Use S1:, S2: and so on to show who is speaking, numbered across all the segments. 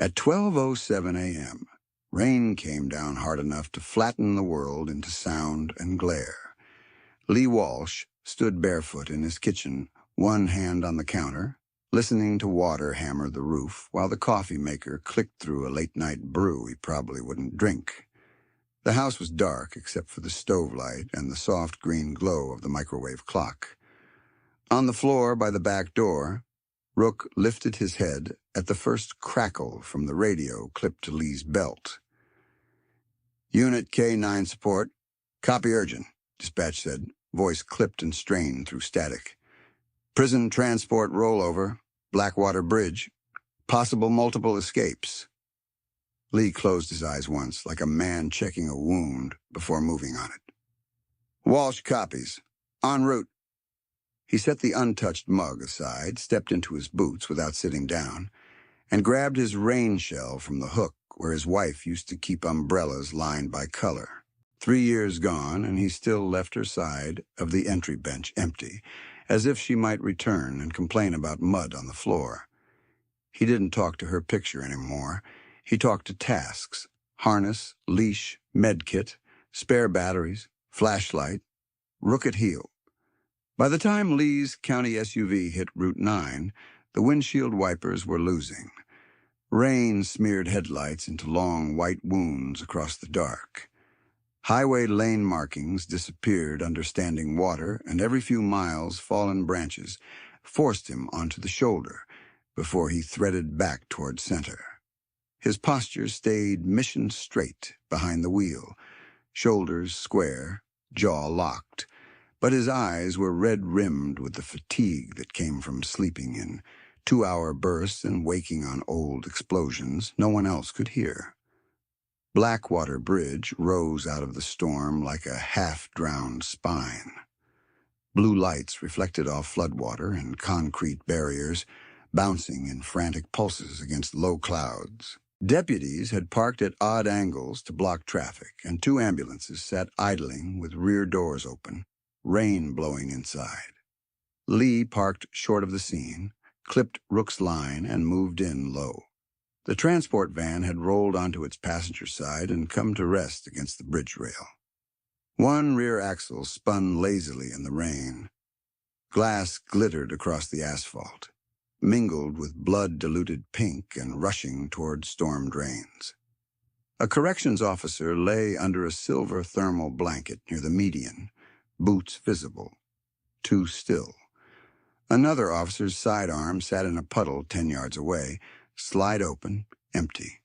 S1: At 12:07 a.m., rain came down hard enough to flatten the world into sound and glare. Lee Walsh stood barefoot in his kitchen, one hand on the counter, listening to water hammer the roof while the coffee maker clicked through a late-night brew he probably wouldn't drink. The house was dark except for the stove light and the soft green glow of the microwave clock. On the floor by the back door, Rook lifted his head at the first crackle from the radio clipped to Lee's belt. "Unit K-9 support. Copy urgent," dispatch said, voice clipped and strained through static. "Prison transport rollover, Blackwater Bridge. Possible multiple escapes." Lee closed his eyes once, like a man checking a wound before moving on it. "Walsh copies. En route." He set the untouched mug aside, stepped into his boots without sitting down, and grabbed his rain shell from the hook where his wife used to keep umbrellas lined by color. 3 years gone, and he still left her side of the entry bench empty, as if she might return and complain about mud on the floor. He didn't talk to her picture anymore. He talked to tasks: harness, leash, medkit, spare batteries, flashlight, Rook at heel. By the time Lee's county SUV hit Route 9, the windshield wipers were losing. Rain smeared headlights into long white wounds across the dark. Highway lane markings disappeared under standing water, and every few miles fallen branches forced him onto the shoulder before he threaded back toward center. His posture stayed mission straight behind the wheel, shoulders square, jaw locked, but his eyes were red-rimmed with the fatigue that came from sleeping in 2-hour bursts and waking on old explosions no one else could hear. Blackwater Bridge rose out of the storm like a half-drowned spine. Blue lights reflected off floodwater and concrete barriers, bouncing in frantic pulses against low clouds. Deputies had parked at odd angles to block traffic, and 2 ambulances sat idling with rear doors open, rain blowing inside. Lee parked short of the scene, clipped Rook's line, and moved in low. The transport van had rolled onto its passenger side and come to rest against the bridge rail. One rear axle spun lazily in the rain. Glass glittered across the asphalt, mingled with blood-diluted pink and rushing toward storm drains. A corrections officer lay under a silver thermal blanket near the median, boots visible, too still. Another officer's sidearm sat in a puddle 10 yards away, slide open, empty.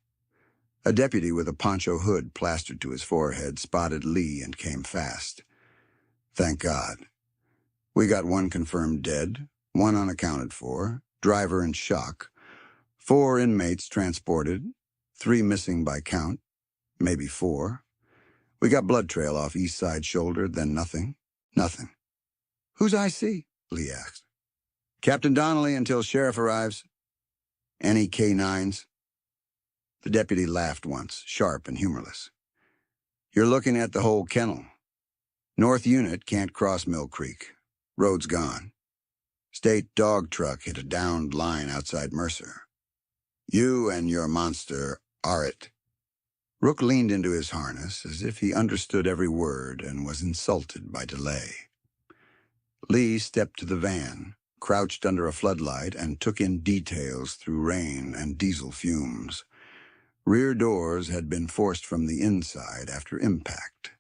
S1: A deputy with a poncho hood plastered to his forehead spotted Lee and came fast. "Thank God. We got 1 confirmed dead, 1 unaccounted for, driver in shock, 4 inmates transported, 3 missing by count, maybe 4. We got blood trail off east side shoulder, then nothing. Nothing." "Who's IC?" Lee asked. "Captain Donnelly until sheriff arrives." "Any K-9s?" The deputy laughed once, sharp and humorless. "You're looking at the whole kennel. North unit can't cross Mill Creek. Road's gone. State dog truck hit a downed line outside Mercer. You and your monster are it." Rook leaned into his harness as if he understood every word and was insulted by delay. Lee stepped to the van, crouched under a floodlight, and took in details through rain and diesel fumes. Rear doors had been forced from the inside after impact.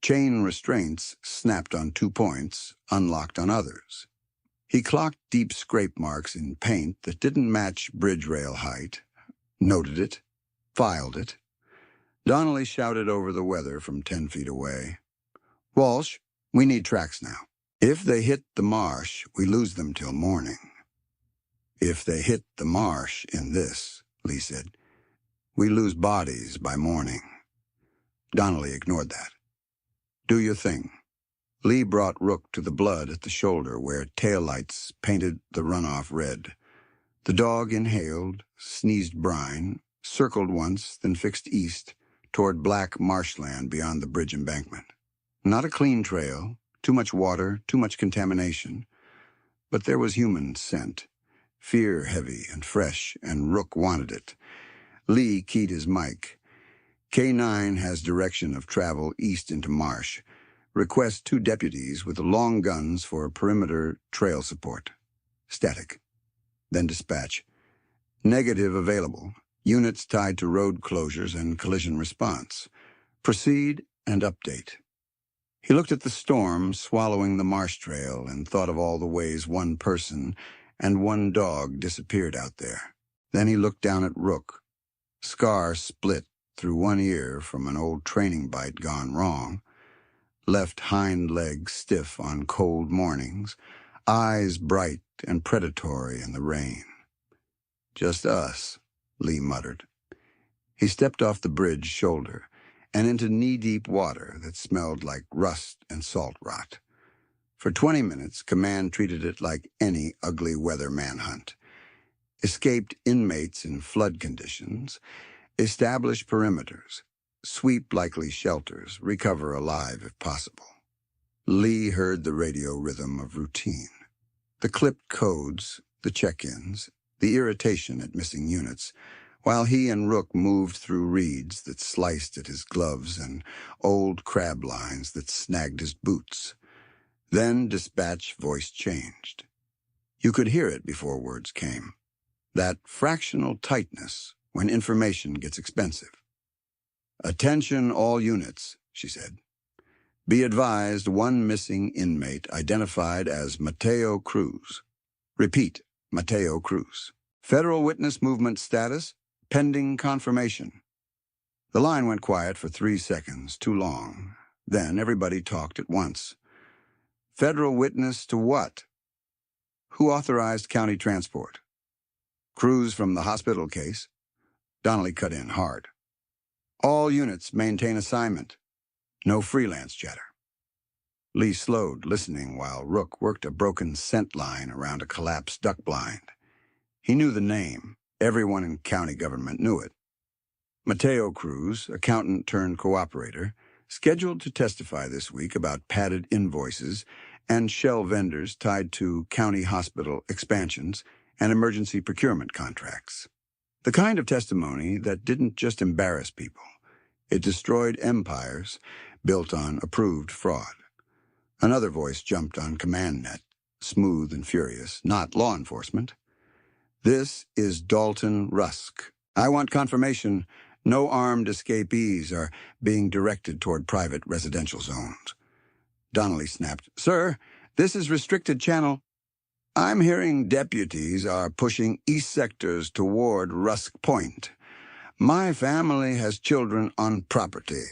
S1: Chain restraints snapped on 2 points, unlocked on others. He clocked deep scrape marks in paint that didn't match bridge rail height, noted it, filed it. Donnelly shouted over the weather from 10 feet away. "Walsh, we need tracks now. If they hit the marsh, we lose them till morning." "If they hit the marsh in this," Lee said, "we lose bodies by morning." Donnelly ignored that. "Do your thing." Lee brought Rook to the blood at the shoulder where taillights painted the runoff red. The dog inhaled, sneezed brine, circled once, then fixed east toward black marshland beyond the bridge embankment. Not a clean trail, too much water, too much contamination. But there was human scent, fear-heavy and fresh, and Rook wanted it. Lee keyed his mic. K9 has direction of travel east into Marsh. Request 2 deputies with long guns for perimeter trail support. Static. Then dispatch. Negative available. Units tied to road closures and collision response. Proceed and update. He looked at the storm swallowing the marsh trail and thought of all the ways one person and one dog disappeared out there. Then he looked down at Rook. Scar split through one ear from an old training bite gone wrong. Left hind leg stiff on cold mornings. Eyes bright and predatory in the rain. Just us, Lee muttered. He stepped off the bridge shoulder and into knee-deep water that smelled like rust and salt rot. For 20 minutes, Command treated it like any ugly weather manhunt. Escaped inmates in flood conditions, establish perimeters, sweep likely shelters, recover alive if possible. Lee heard the radio rhythm of routine. The clipped codes, the check-ins, the irritation at missing units, while he and Rook moved through reeds that sliced at his gloves and old crab lines that snagged his boots. Then dispatch voice changed. You could hear it before words came. That fractional tightness when information gets expensive. Attention all units, she said. Be advised 1 missing inmate identified as Mateo Cruz. Repeat, Mateo Cruz. Federal witness movement status, pending confirmation. The line went quiet for 3 seconds, too long. Then everybody talked at once. Federal witness to what? Who authorized county transport? Cruz from the hospital case. Donnelly cut in hard. All units maintain assignment. No freelance chatter. Lee slowed, listening while Rook worked a broken scent line around a collapsed duck blind. He knew the name. Everyone in county government knew it. Mateo Cruz, accountant turned cooperator, scheduled to testify this week about padded invoices and shell vendors tied to county hospital expansions and emergency procurement contracts. The kind of testimony that didn't just embarrass people. It destroyed empires built on approved fraud. Another voice jumped on CommandNet, smooth and furious, not law enforcement. This is Dalton Rusk. I want confirmation no armed escapees are being directed toward private residential zones. Donnelly snapped, Sir, this is restricted channel. I'm hearing deputies are pushing east sectors toward Rusk Point. My family has children on property.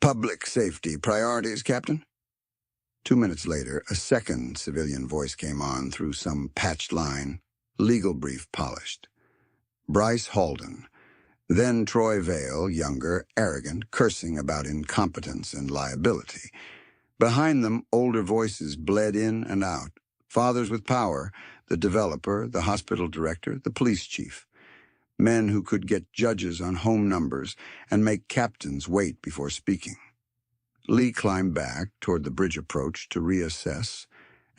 S1: Public safety priorities, Captain? 2 minutes later, a second civilian voice came on through some patched line, legal brief polished. Bryce Halden, then Troy Vale, younger, arrogant, cursing about incompetence and liability. Behind them, older voices bled in and out. Fathers with power, the developer, the hospital director, the police chief. Men who could get judges on home numbers and make captains wait before speaking. Lee climbed back toward the bridge approach to reassess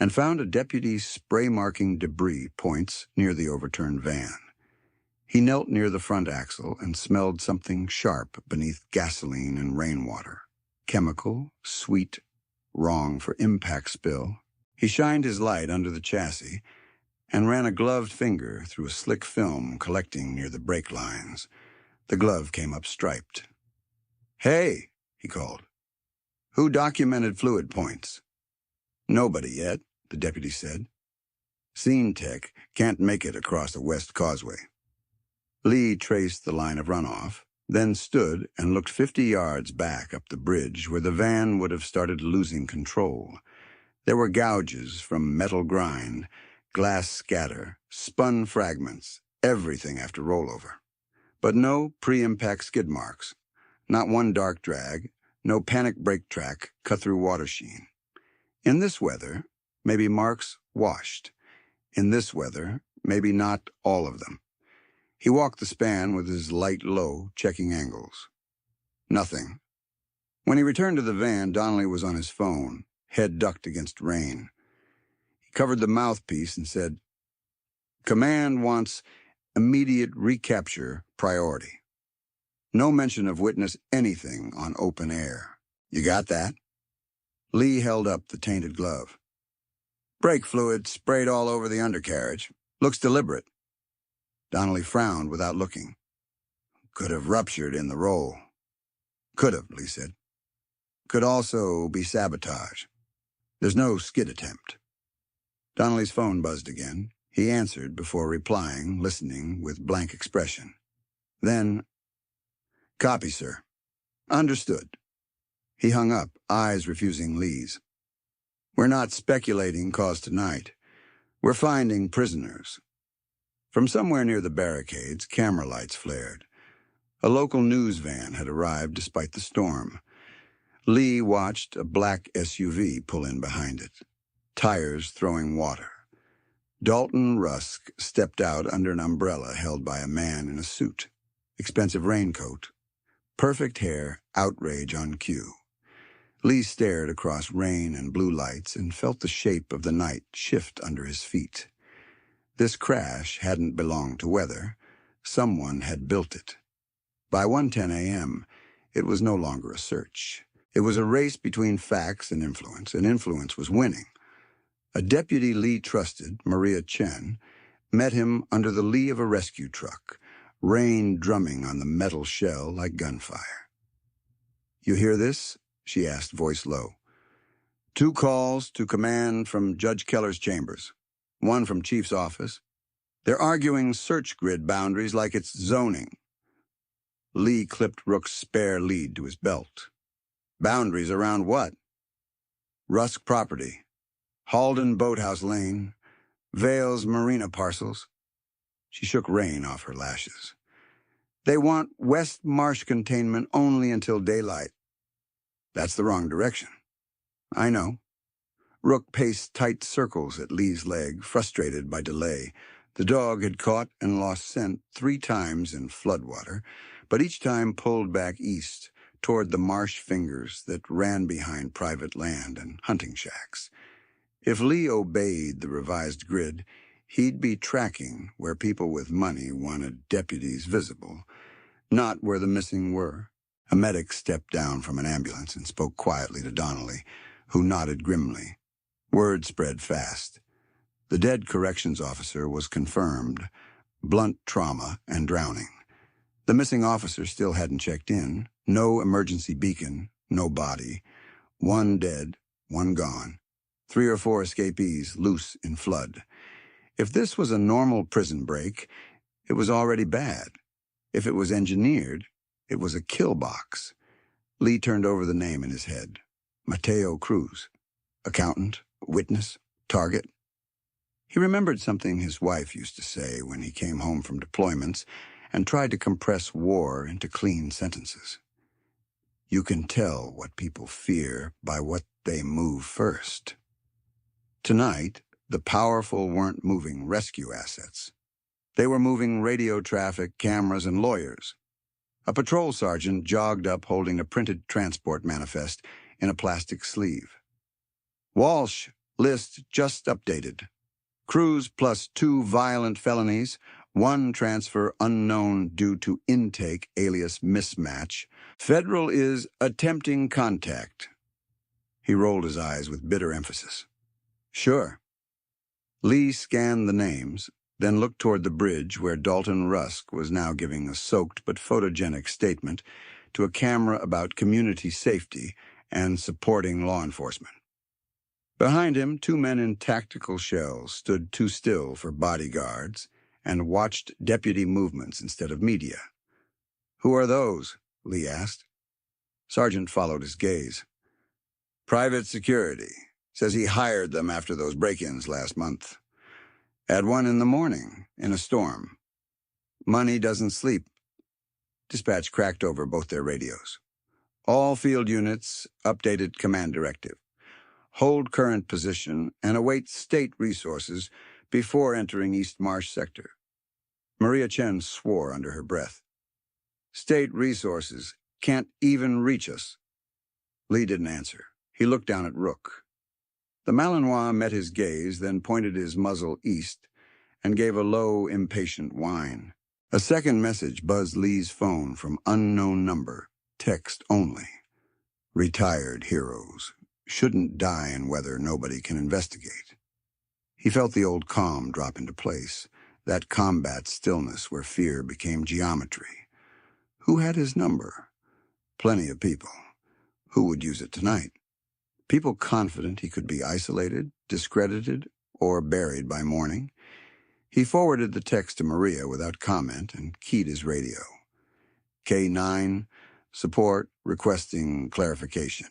S1: and found a deputy spray-marking debris points near the overturned van. He knelt near the front axle and smelled something sharp beneath gasoline and rainwater. Chemical, sweet, wrong for impact spill. He shined his light under the chassis and ran a gloved finger through a slick film collecting near the brake lines. The glove came up striped. Hey, he called. Who documented fluid points? Nobody yet, the deputy said. Scene tech can't make it across the West Causeway. Lee traced the line of runoff, then stood and looked 50 yards back up the bridge where the van would have started losing control. There were gouges from metal grind, glass scatter, spun fragments, everything after rollover. But no pre-impact skid marks, not one dark drag, no panic brake track cut through water sheen. In this weather, maybe marks washed. In this weather, maybe not all of them. He walked the span with his light low, checking angles. Nothing. When he returned to the van, Donnelly was on his phone, head ducked against rain. He covered the mouthpiece and said, Command wants immediate recapture priority. No mention of witness anything on open air. You got that? Lee held up the tainted glove. Brake fluid sprayed all over the undercarriage. Looks deliberate. Donnelly frowned without looking. Could have ruptured in the roll. Could have, Lee said. Could also be sabotage. There's no skid attempt. Donnelly's phone buzzed again. He answered before replying, listening with blank expression. Then, "Copy, sir." "Understood." He hung up, eyes refusing Lee's. "We're not speculating cause tonight. We're finding prisoners." From somewhere near the barricades, camera lights flared. A local news van had arrived despite the storm. Lee watched a black SUV pull in behind it, tires throwing water. Dalton Rusk stepped out under an umbrella held by a man in a suit, expensive raincoat, perfect hair, outrage on cue. Lee stared across rain and blue lights and felt the shape of the night shift under his feet. This crash hadn't belonged to weather. Someone had built it. By 1:10 a.m., it was no longer a search. It was a race between facts and influence was winning. A deputy Lee trusted, Maria Chen, met him under the lee of a rescue truck, rain drumming on the metal shell like gunfire. "You hear this?" she asked, voice low. "2 calls to command from Judge Keller's chambers, 1 from Chief's office. They're arguing search grid boundaries like it's zoning." Lee clipped Rook's spare lead to his belt. "Boundaries around what?" "Rusk property. Halden Boathouse Lane, Vale's Marina parcels." She shook rain off her lashes. "They want West Marsh containment only until daylight." "That's the wrong direction." "I know." Rook paced tight circles at Lee's leg, frustrated by delay. The dog had caught and lost scent 3 times in floodwater, but each time pulled back east, toward the marsh fingers that ran behind private land and hunting shacks. If Lee obeyed the revised grid, he'd be tracking where people with money wanted deputies visible, not where the missing were. A medic stepped down from an ambulance and spoke quietly to Donnelly, who nodded grimly. Word spread fast. The dead corrections officer was confirmed, blunt trauma and drowning. The missing officer still hadn't checked in. No emergency beacon, no body. 1 dead, 1 gone. 3 or 4 escapees loose in flood. If this was a normal prison break, it was already bad. If it was engineered, it was a kill box. Lee turned over the name in his head. Mateo Cruz. Accountant, witness, target. He remembered something his wife used to say when he came home from deployments and tried to compress war into clean sentences. You can tell what people fear by what they move first. Tonight, the powerful weren't moving rescue assets. They were moving radio traffic, cameras, and lawyers. A patrol sergeant jogged up holding a printed transport manifest in a plastic sleeve. "Walsh, list just updated. Cruz plus 2 violent felonies, 1 transfer unknown due to intake alias mismatch. Federal is attempting contact." He rolled his eyes with bitter emphasis. "Sure." Lee scanned the names, then looked toward the bridge where Dalton Rusk was now giving a soaked but photogenic statement to a camera about community safety and supporting law enforcement. Behind him, 2 men in tactical shells stood too still for bodyguards and watched deputy movements instead of media. "Who are those?" Lee asked. Sergeant followed his gaze. "Private security. Says he hired them after those break-ins last month. At 1 in the morning, in a storm. Money doesn't sleep." Dispatch cracked over both their radios. "All field units, updated command directive. Hold current position and await state resources before entering East Marsh sector." Maria Chen swore under her breath. "State resources can't even reach us." Lee didn't answer. He looked down at Rook. The Malinois met his gaze, then pointed his muzzle east, and gave a low, impatient whine. A second message buzzed Lee's phone from unknown number, text only. Retired heroes. Shouldn't die in weather nobody can investigate. He felt the old calm drop into place, that combat stillness where fear became geometry. Who had his number? Plenty of people. Who would use it tonight? People confident he could be isolated, discredited, or buried by morning. He forwarded the text to Maria without comment and keyed his radio. K9, support requesting clarification.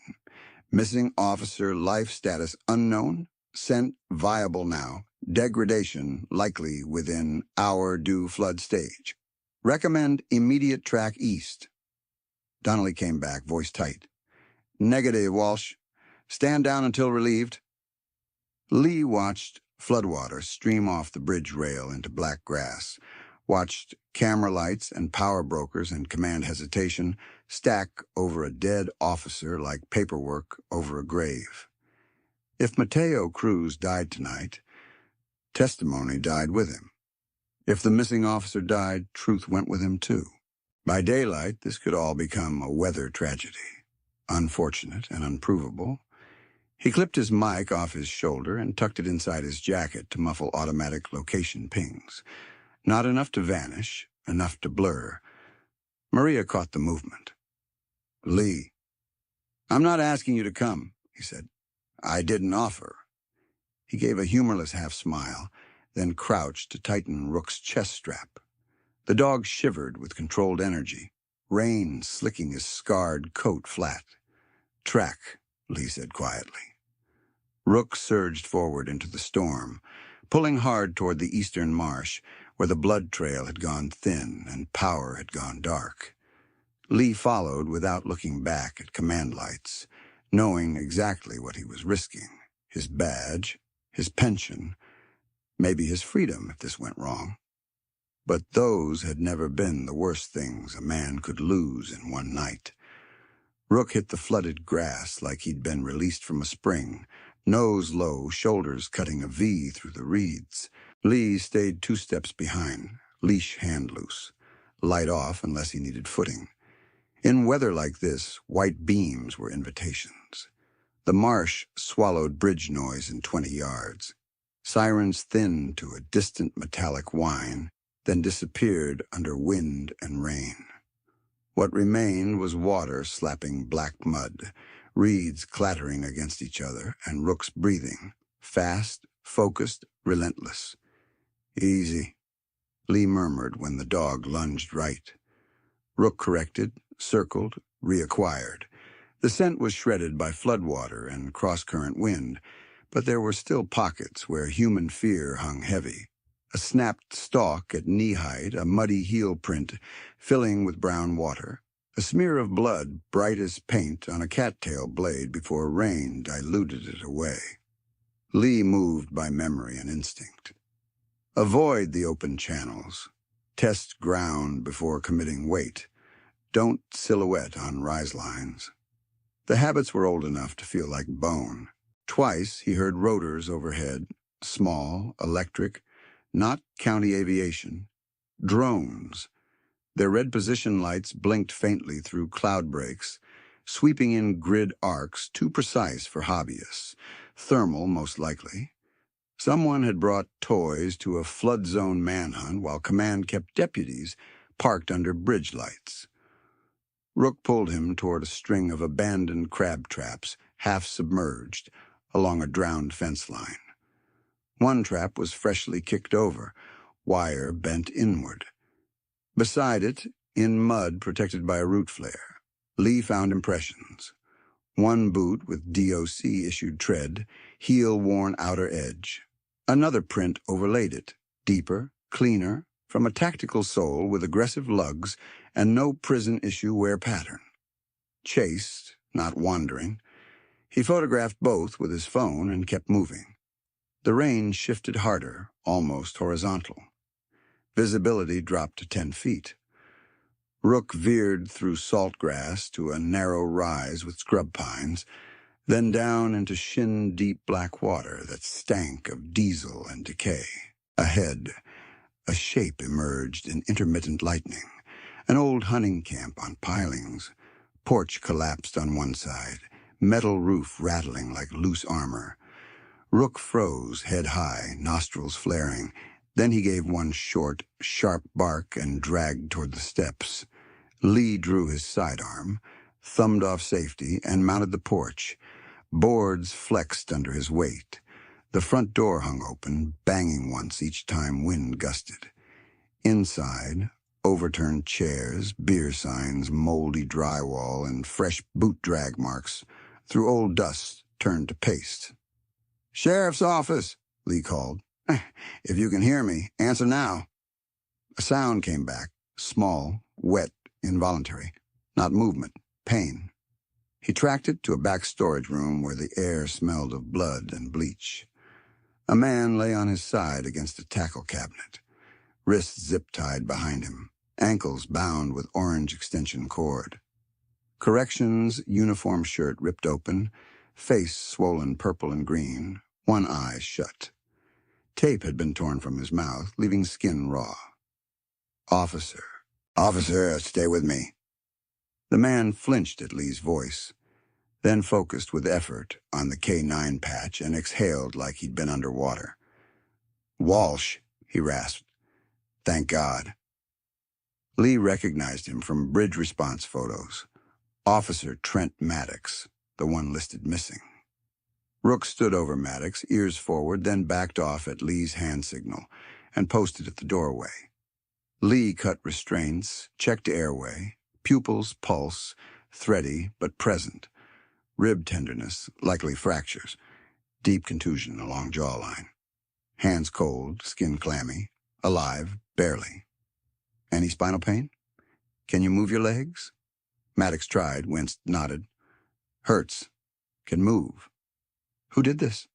S1: Missing officer, life status unknown, sent viable now, degradation likely within hour due flood stage. Recommend immediate track east. Donnelly came back, voice tight. Negative, Walsh. Stand down until relieved. Lee watched floodwater stream off the bridge rail into black grass, watched camera lights and power brokers and command hesitation stack over a dead officer like paperwork over a grave. If Mateo Cruz died tonight, testimony died with him. If the missing officer died, truth went with him too. By daylight, this could all become a weather tragedy. Unfortunate and unprovable. He clipped his mic off his shoulder and tucked it inside his jacket to muffle automatic location pings. Not enough to vanish, enough to blur. Maria caught the movement. Lee. I'm not asking you to come, he said. I didn't offer. He gave a humorless half-smile, then crouched to tighten Rook's chest strap. The dog shivered with controlled energy, rain slicking his scarred coat flat. Track, Lee said quietly. Rook surged forward into the storm, pulling hard toward the eastern marsh, where the blood trail had gone thin and power had gone dark. Lee followed without looking back at command lights, knowing exactly what he was risking. His badge, his pension, maybe his freedom if this went wrong. But those had never been the worst things a man could lose in one night. Rook hit the flooded grass like he'd been released from a spring, nose low, shoulders cutting a V through the reeds. Lee stayed 2 steps behind, leash hand loose, light off unless he needed footing. In weather like this, white beams were invitations. The marsh swallowed bridge noise in 20 yards. Sirens thinned to a distant metallic whine, then disappeared under wind and rain. What remained was water slapping black mud, reeds clattering against each other, and Rook's breathing, fast, focused, relentless. Easy, Lee murmured when the dog lunged right. Rook corrected, circled, reacquired. The scent was shredded by floodwater and cross-current wind, but there were still pockets where human fear hung heavy. A snapped stalk at knee-height, a muddy heel print filling with brown water, a smear of blood bright as paint on a cattail blade before rain diluted it away. Lee moved by memory and instinct. Avoid the open channels. Test ground before committing weight. Don't silhouette on rise lines. The habits were old enough to feel like bone. Twice he heard rotors overhead, small, electric, not county aviation. Drones. Their red position lights blinked faintly through cloud breaks, sweeping in grid arcs too precise for hobbyists. Thermal, most likely. Someone had brought toys to a flood zone manhunt while command kept deputies parked under bridge lights. Rook pulled him toward a string of abandoned crab traps, half submerged, along a drowned fence line. One trap was freshly kicked over, wire bent inward. Beside it, in mud protected by a root flare, Lee found impressions. One boot with DOC-issued tread, heel-worn outer edge. Another print overlaid it, deeper, cleaner, from a tactical sole with aggressive lugs and no prison-issue wear pattern. Chaste, not wandering, he photographed both with his phone and kept moving. The rain shifted harder, almost horizontal. Visibility dropped to 10 feet. Rook veered through salt grass to a narrow rise with scrub pines, then down into shin-deep black water that stank of diesel and decay. Ahead, A shape emerged in intermittent lightning. An old hunting camp on pilings. Porch collapsed on one side, metal roof rattling like loose armor. Rook froze, head high, nostrils flaring. Then he gave one short, sharp bark and dragged toward the steps. Lee drew his sidearm, thumbed off safety, and mounted the porch. Boards flexed under his weight. The front door hung open, banging once each time wind gusted. Inside, overturned chairs, beer signs, moldy drywall, and fresh boot drag marks through old dust turned to paste. "Sheriff's office," Lee called. "If you can hear me, answer now." A sound came back, small, wet, involuntary. Not movement, pain. He tracked it to a back storage room where the air smelled of blood and bleach. A man lay on his side against a tackle cabinet, wrists zip-tied behind him, ankles bound with orange extension cord. Corrections uniform shirt ripped open, face swollen purple and green, one eye shut. Tape had been torn from his mouth, leaving skin raw. "Officer. Officer, stay with me." The man flinched at Lee's voice, then focused with effort on the K9 patch and exhaled like he'd been underwater. "Walsh," he rasped. "Thank God." Lee recognized him from bridge response photos. Officer Trent Maddox, the one listed missing. Rook stood over Maddox, ears forward, then backed off at Lee's hand signal and posted at the doorway. Lee cut restraints, checked airway, pupils pulse, thready but present. Rib tenderness, likely fractures, deep contusion along jawline. Hands cold, skin clammy, alive, barely. "Any spinal pain? Can you move your legs?" Maddox tried, winced, nodded. "Hurts. Can move." "Who did this?"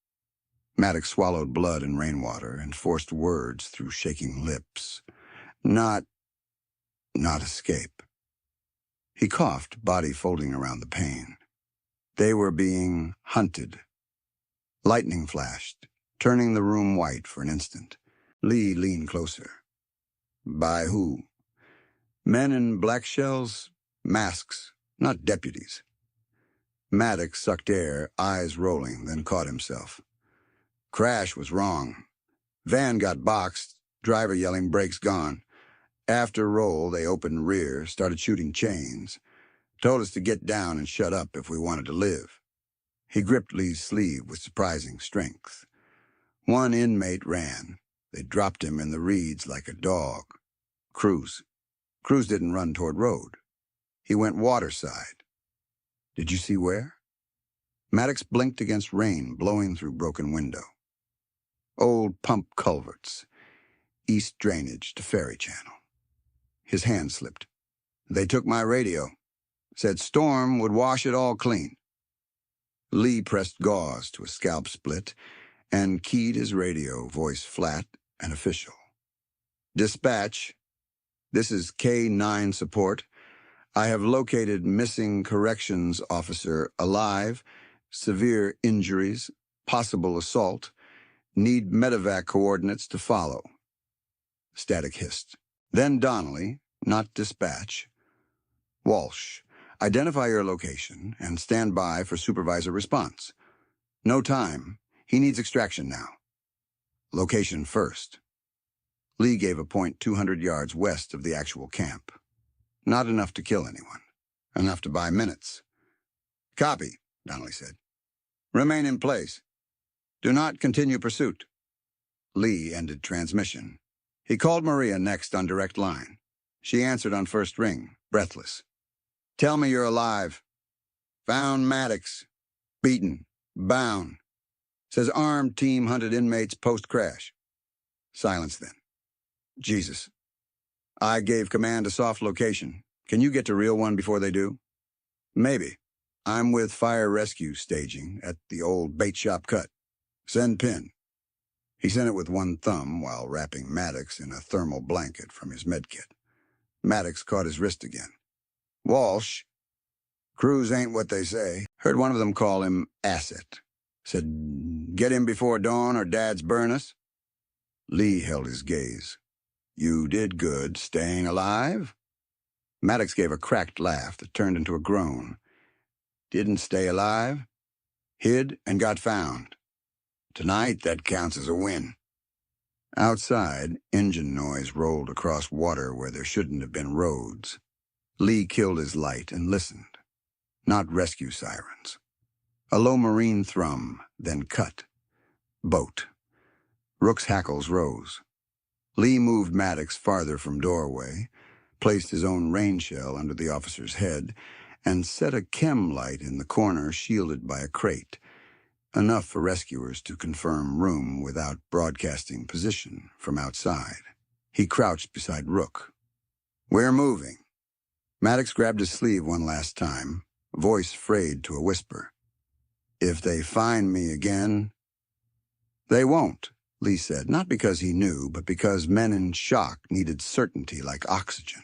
S1: Maddox swallowed blood and rainwater and forced words through shaking lips. Not escape." He coughed, body folding around the pain. They were being hunted. Lightning flashed, turning the room white for an instant. Lee leaned closer. "By who?" "Men in black shells, masks, not deputies." Maddox sucked air, eyes rolling, then caught himself. "Crash was wrong. Van got boxed, driver yelling brakes gone. After roll, they opened rear, started shooting chains. Told us to get down and shut up if we wanted to live." He gripped Lee's sleeve with surprising strength. "One inmate ran. They dropped him in the reeds like a dog. Cruz didn't run toward road. He went waterside." "Did you see where?" Maddox blinked against rain blowing through broken window. "Old pump culverts. East drainage to ferry channel." His hand slipped. "They took my radio. Said storm would wash it all clean." Lee pressed gauze to a scalp split and keyed his radio, voice flat and official. "Dispatch. This is K9 support. I have located missing corrections officer alive, severe injuries, possible assault. Need medevac coordinates to follow." Static hissed. Then Donnelly, not dispatch. "Walsh, identify your location and stand by for supervisor response. No time. He needs extraction now. Location first." Lee gave a point 200 yards west of the actual camp. Not enough to kill anyone. Enough to buy minutes. "Copy," Donnelly said. "Remain in place. Do not continue pursuit." Lee ended transmission. He called Maria next on direct line. She answered on first ring, breathless. "Tell me you're alive." "Found Maddox. Beaten. Bound. Says armed team hunted inmates post-crash." Silence then. "Jesus. I gave command to soft location. Can you get to real one before they do?" "Maybe. I'm with fire rescue staging at the old bait shop cut. Send pin." He sent it with one thumb while wrapping Maddox in a thermal blanket from his medkit. Maddox caught his wrist again. "Walsh. Cruz ain't what they say. Heard one of them call him Asset. Said, get him before dawn or Dad's burn us." Lee held his gaze. You did good staying alive? Maddox gave a cracked laugh that turned into a groan. Didn't stay alive? Hid and got found. Tonight, that counts as a win. Outside, engine noise rolled across water where there shouldn't have been roads. Lee killed his light and listened. Not rescue sirens. A low marine thrum, then cut. Boat. Rook's hackles rose. Lee moved Maddox farther from doorway, placed his own rain shell under the officer's head, and set a chem light in the corner shielded by a crate, enough for rescuers to confirm room without broadcasting position from outside. He crouched beside Rook. We're moving. Maddox grabbed his sleeve one last time, voice frayed to a whisper. If they find me again... They won't, Lee said, not because he knew, but because men in shock needed certainty like oxygen.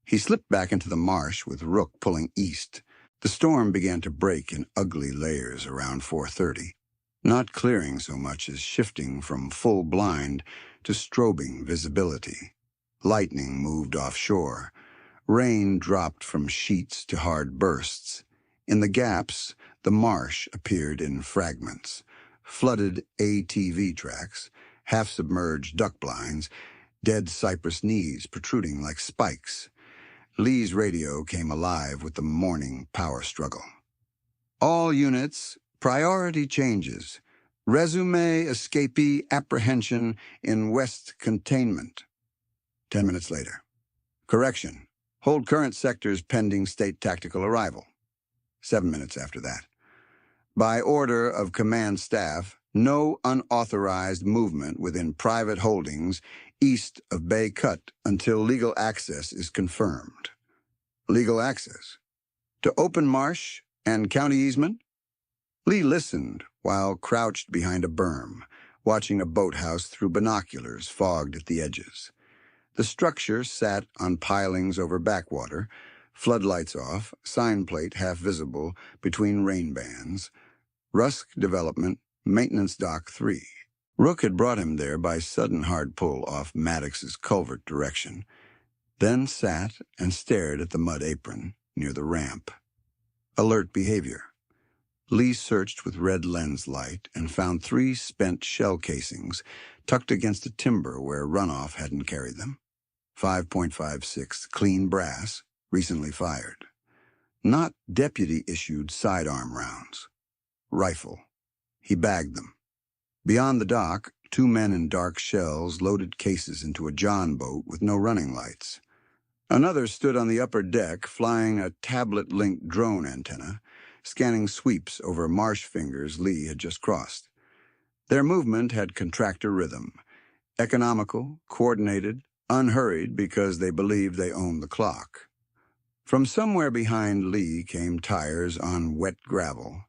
S1: He slipped back into the marsh with Rook pulling east. The storm began to break in ugly layers around 4:30, not clearing so much as shifting from full blind to strobing visibility. Lightning moved offshore. Rain dropped from sheets to hard bursts. In the gaps, the marsh appeared in fragments. Flooded ATV tracks, half-submerged duck blinds, dead cypress knees protruding like spikes. Lee's radio came alive with the morning power struggle. All units, priority changes. Resume escapee apprehension in West Containment. 10 minutes later. Correction. Hold current sectors pending state tactical arrival. 7 minutes after that. By order of command staff, no unauthorized movement within private holdings east of Bay Cut until legal access is confirmed. Legal access? To open marsh and county easement? Lee listened while crouched behind a berm, watching a boathouse through binoculars fogged at the edges. The structure sat on pilings over backwater, floodlights off, sign plate half visible between rain bands. Rusk Development, Maintenance Dock 3. Rook had brought him there by sudden hard pull off Maddox's culvert direction, then sat and stared at the mud apron near the ramp. Alert behavior. Lee searched with red lens light and found 3 spent shell casings tucked against a timber where runoff hadn't carried them. 5.56 clean brass, recently fired. Not deputy-issued sidearm rounds. Rifle. He bagged them. Beyond the dock, 2 men in dark shells loaded cases into a John boat with no running lights. Another stood on the upper deck, flying a tablet-linked drone antenna, scanning sweeps over marsh fingers Lee had just crossed. Their movement had contractor rhythm, economical, coordinated, unhurried because they believed they owned the clock. From somewhere behind Lee came tires on wet gravel.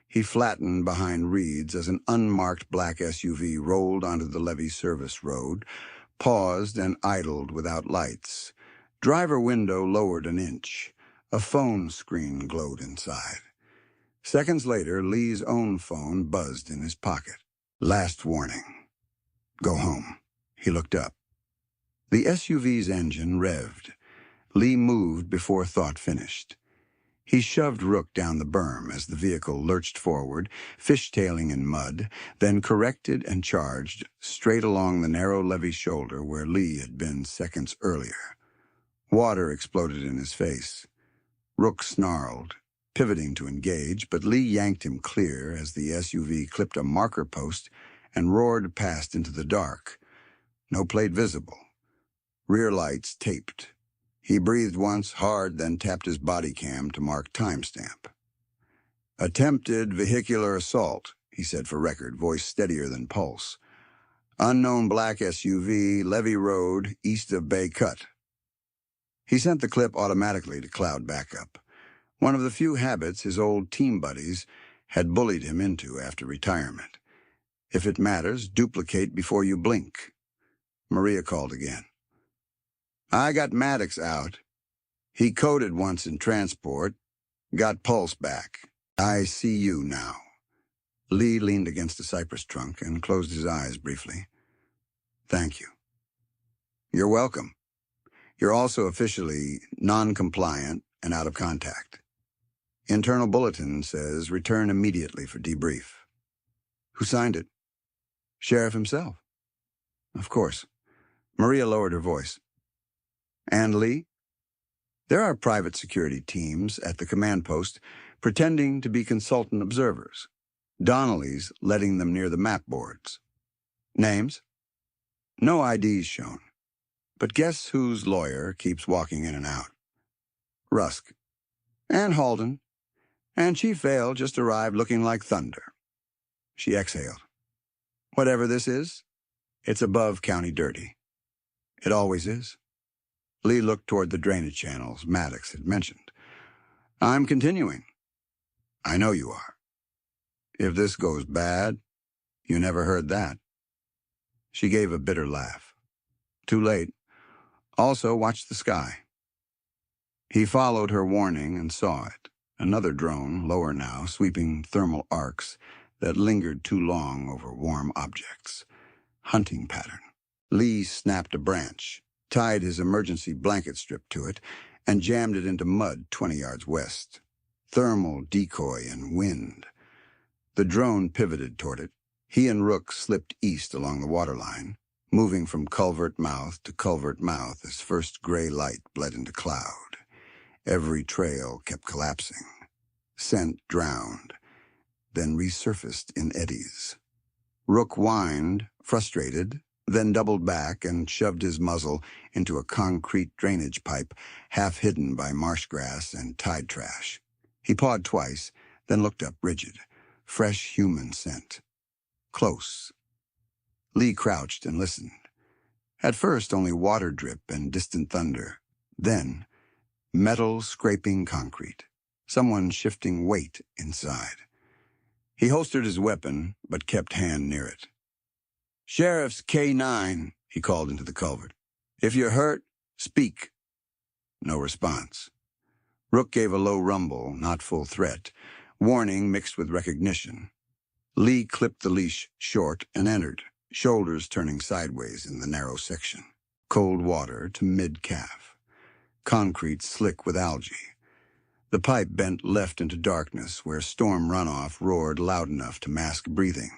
S1: He flattened behind reeds as an unmarked black SUV rolled onto the levee service road, paused and idled without lights. Driver window lowered an inch. A phone screen glowed inside. Seconds later, Lee's own phone buzzed in his pocket. Last warning. Go home. He looked up. The SUV's engine revved. Lee moved before thought finished. He shoved Rook down the berm as the vehicle lurched forward, fishtailing in mud, then corrected and charged straight along the narrow levee shoulder where Lee had been seconds earlier. Water exploded in his face. Rook snarled, pivoting to engage, but Lee yanked him clear as the SUV clipped a marker post and roared past into the dark. No plate visible. Rear lights taped. He breathed once hard, then tapped his body cam to mark timestamp. Attempted vehicular assault, he said for record, voice steadier than pulse. Unknown black SUV, Levee Road, east of Bay Cut. He sent the clip automatically to cloud backup, one of the few habits his old team buddies had bullied him into after retirement. If it matters, duplicate before you blink. Maria called again. I got Maddox out. He coded once in transport, got pulse back. I see you now. Lee leaned against a cypress trunk and closed his eyes briefly. Thank you. You're welcome. You're also officially non-compliant and out of contact. Internal bulletin says return immediately for debrief. Who signed it? Sheriff himself. Of course. Maria lowered her voice. And Lee? There are private security teams at the command post pretending to be consultant observers. Donnelly's letting them near the map boards. Names? No IDs shown. But guess whose lawyer keeps walking in and out? Rusk. And Halden. And Chief Vale just arrived looking like thunder. She exhaled. Whatever this is, it's above county dirty. It always is. Lee looked toward the drainage channels Maddox had mentioned. I'm continuing. I know you are. If this goes bad, you never heard that. She gave a bitter laugh. Too late. Also, watch the sky. He followed her warning and saw it. Another drone, lower now, sweeping thermal arcs that lingered too long over warm objects. Hunting pattern. Lee snapped a branch, tied his emergency blanket strip to it, and jammed it into mud 20 yards west. Thermal decoy and wind. The drone pivoted toward it. He and Rook slipped east along the waterline, moving from culvert mouth to culvert mouth as first gray light bled into cloud. Every trail kept collapsing. Scent drowned, then resurfaced in eddies. Rook whined, frustrated, then doubled back and shoved his muzzle into a concrete drainage pipe half hidden by marsh grass and tide trash. He pawed twice, then looked up rigid. Fresh human scent. Close. Lee crouched and listened. At first, only water drip and distant thunder. Then, metal scraping concrete. Someone shifting weight inside. He holstered his weapon, but kept hand near it. Sheriff's K9, he called into the culvert. If you're hurt, speak. No response. Rook gave a low rumble, not full threat. Warning mixed with recognition. Lee clipped the leash short and entered, shoulders turning sideways in the narrow section. Cold water to mid-calf. Concrete slick with algae. The pipe bent left into darkness where storm runoff roared loud enough to mask breathing.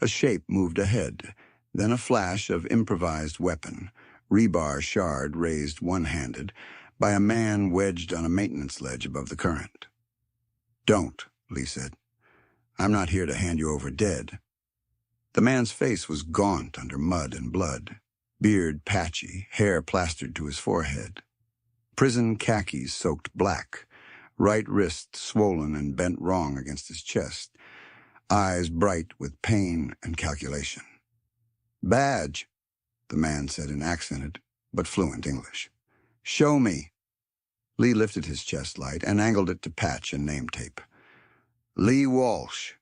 S1: A shape moved ahead, then a flash of improvised weapon, rebar shard raised one-handed, by a man wedged on a maintenance ledge above the current. Don't, Lee said. I'm not here to hand you over dead. The man's face was gaunt under mud and blood, beard patchy, hair plastered to his forehead. Prison khakis soaked black, right wrist swollen and bent wrong against his chest, eyes bright with pain and calculation. Badge, the man said in accented but fluent English. Show me. Lee lifted his chest light and angled it to patch and name tape. Lee Walsh.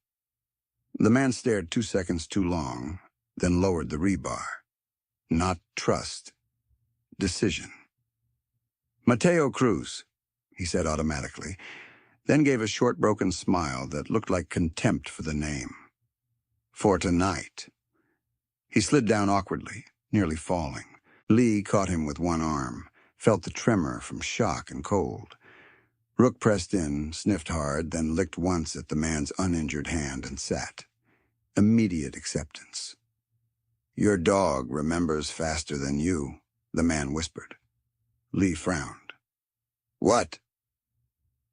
S1: The man stared 2 seconds too long, then lowered the rebar. Not trust. Decision. Mateo Cruz, he said automatically, then gave a short broken smile that looked like contempt for the name. For tonight. He slid down awkwardly, nearly falling. Lee caught him with one arm, felt the tremor from shock and cold. Rook pressed in, sniffed hard, then licked once at the man's uninjured hand and sat. Immediate acceptance. Your dog remembers faster than you, the man whispered. Lee frowned. What?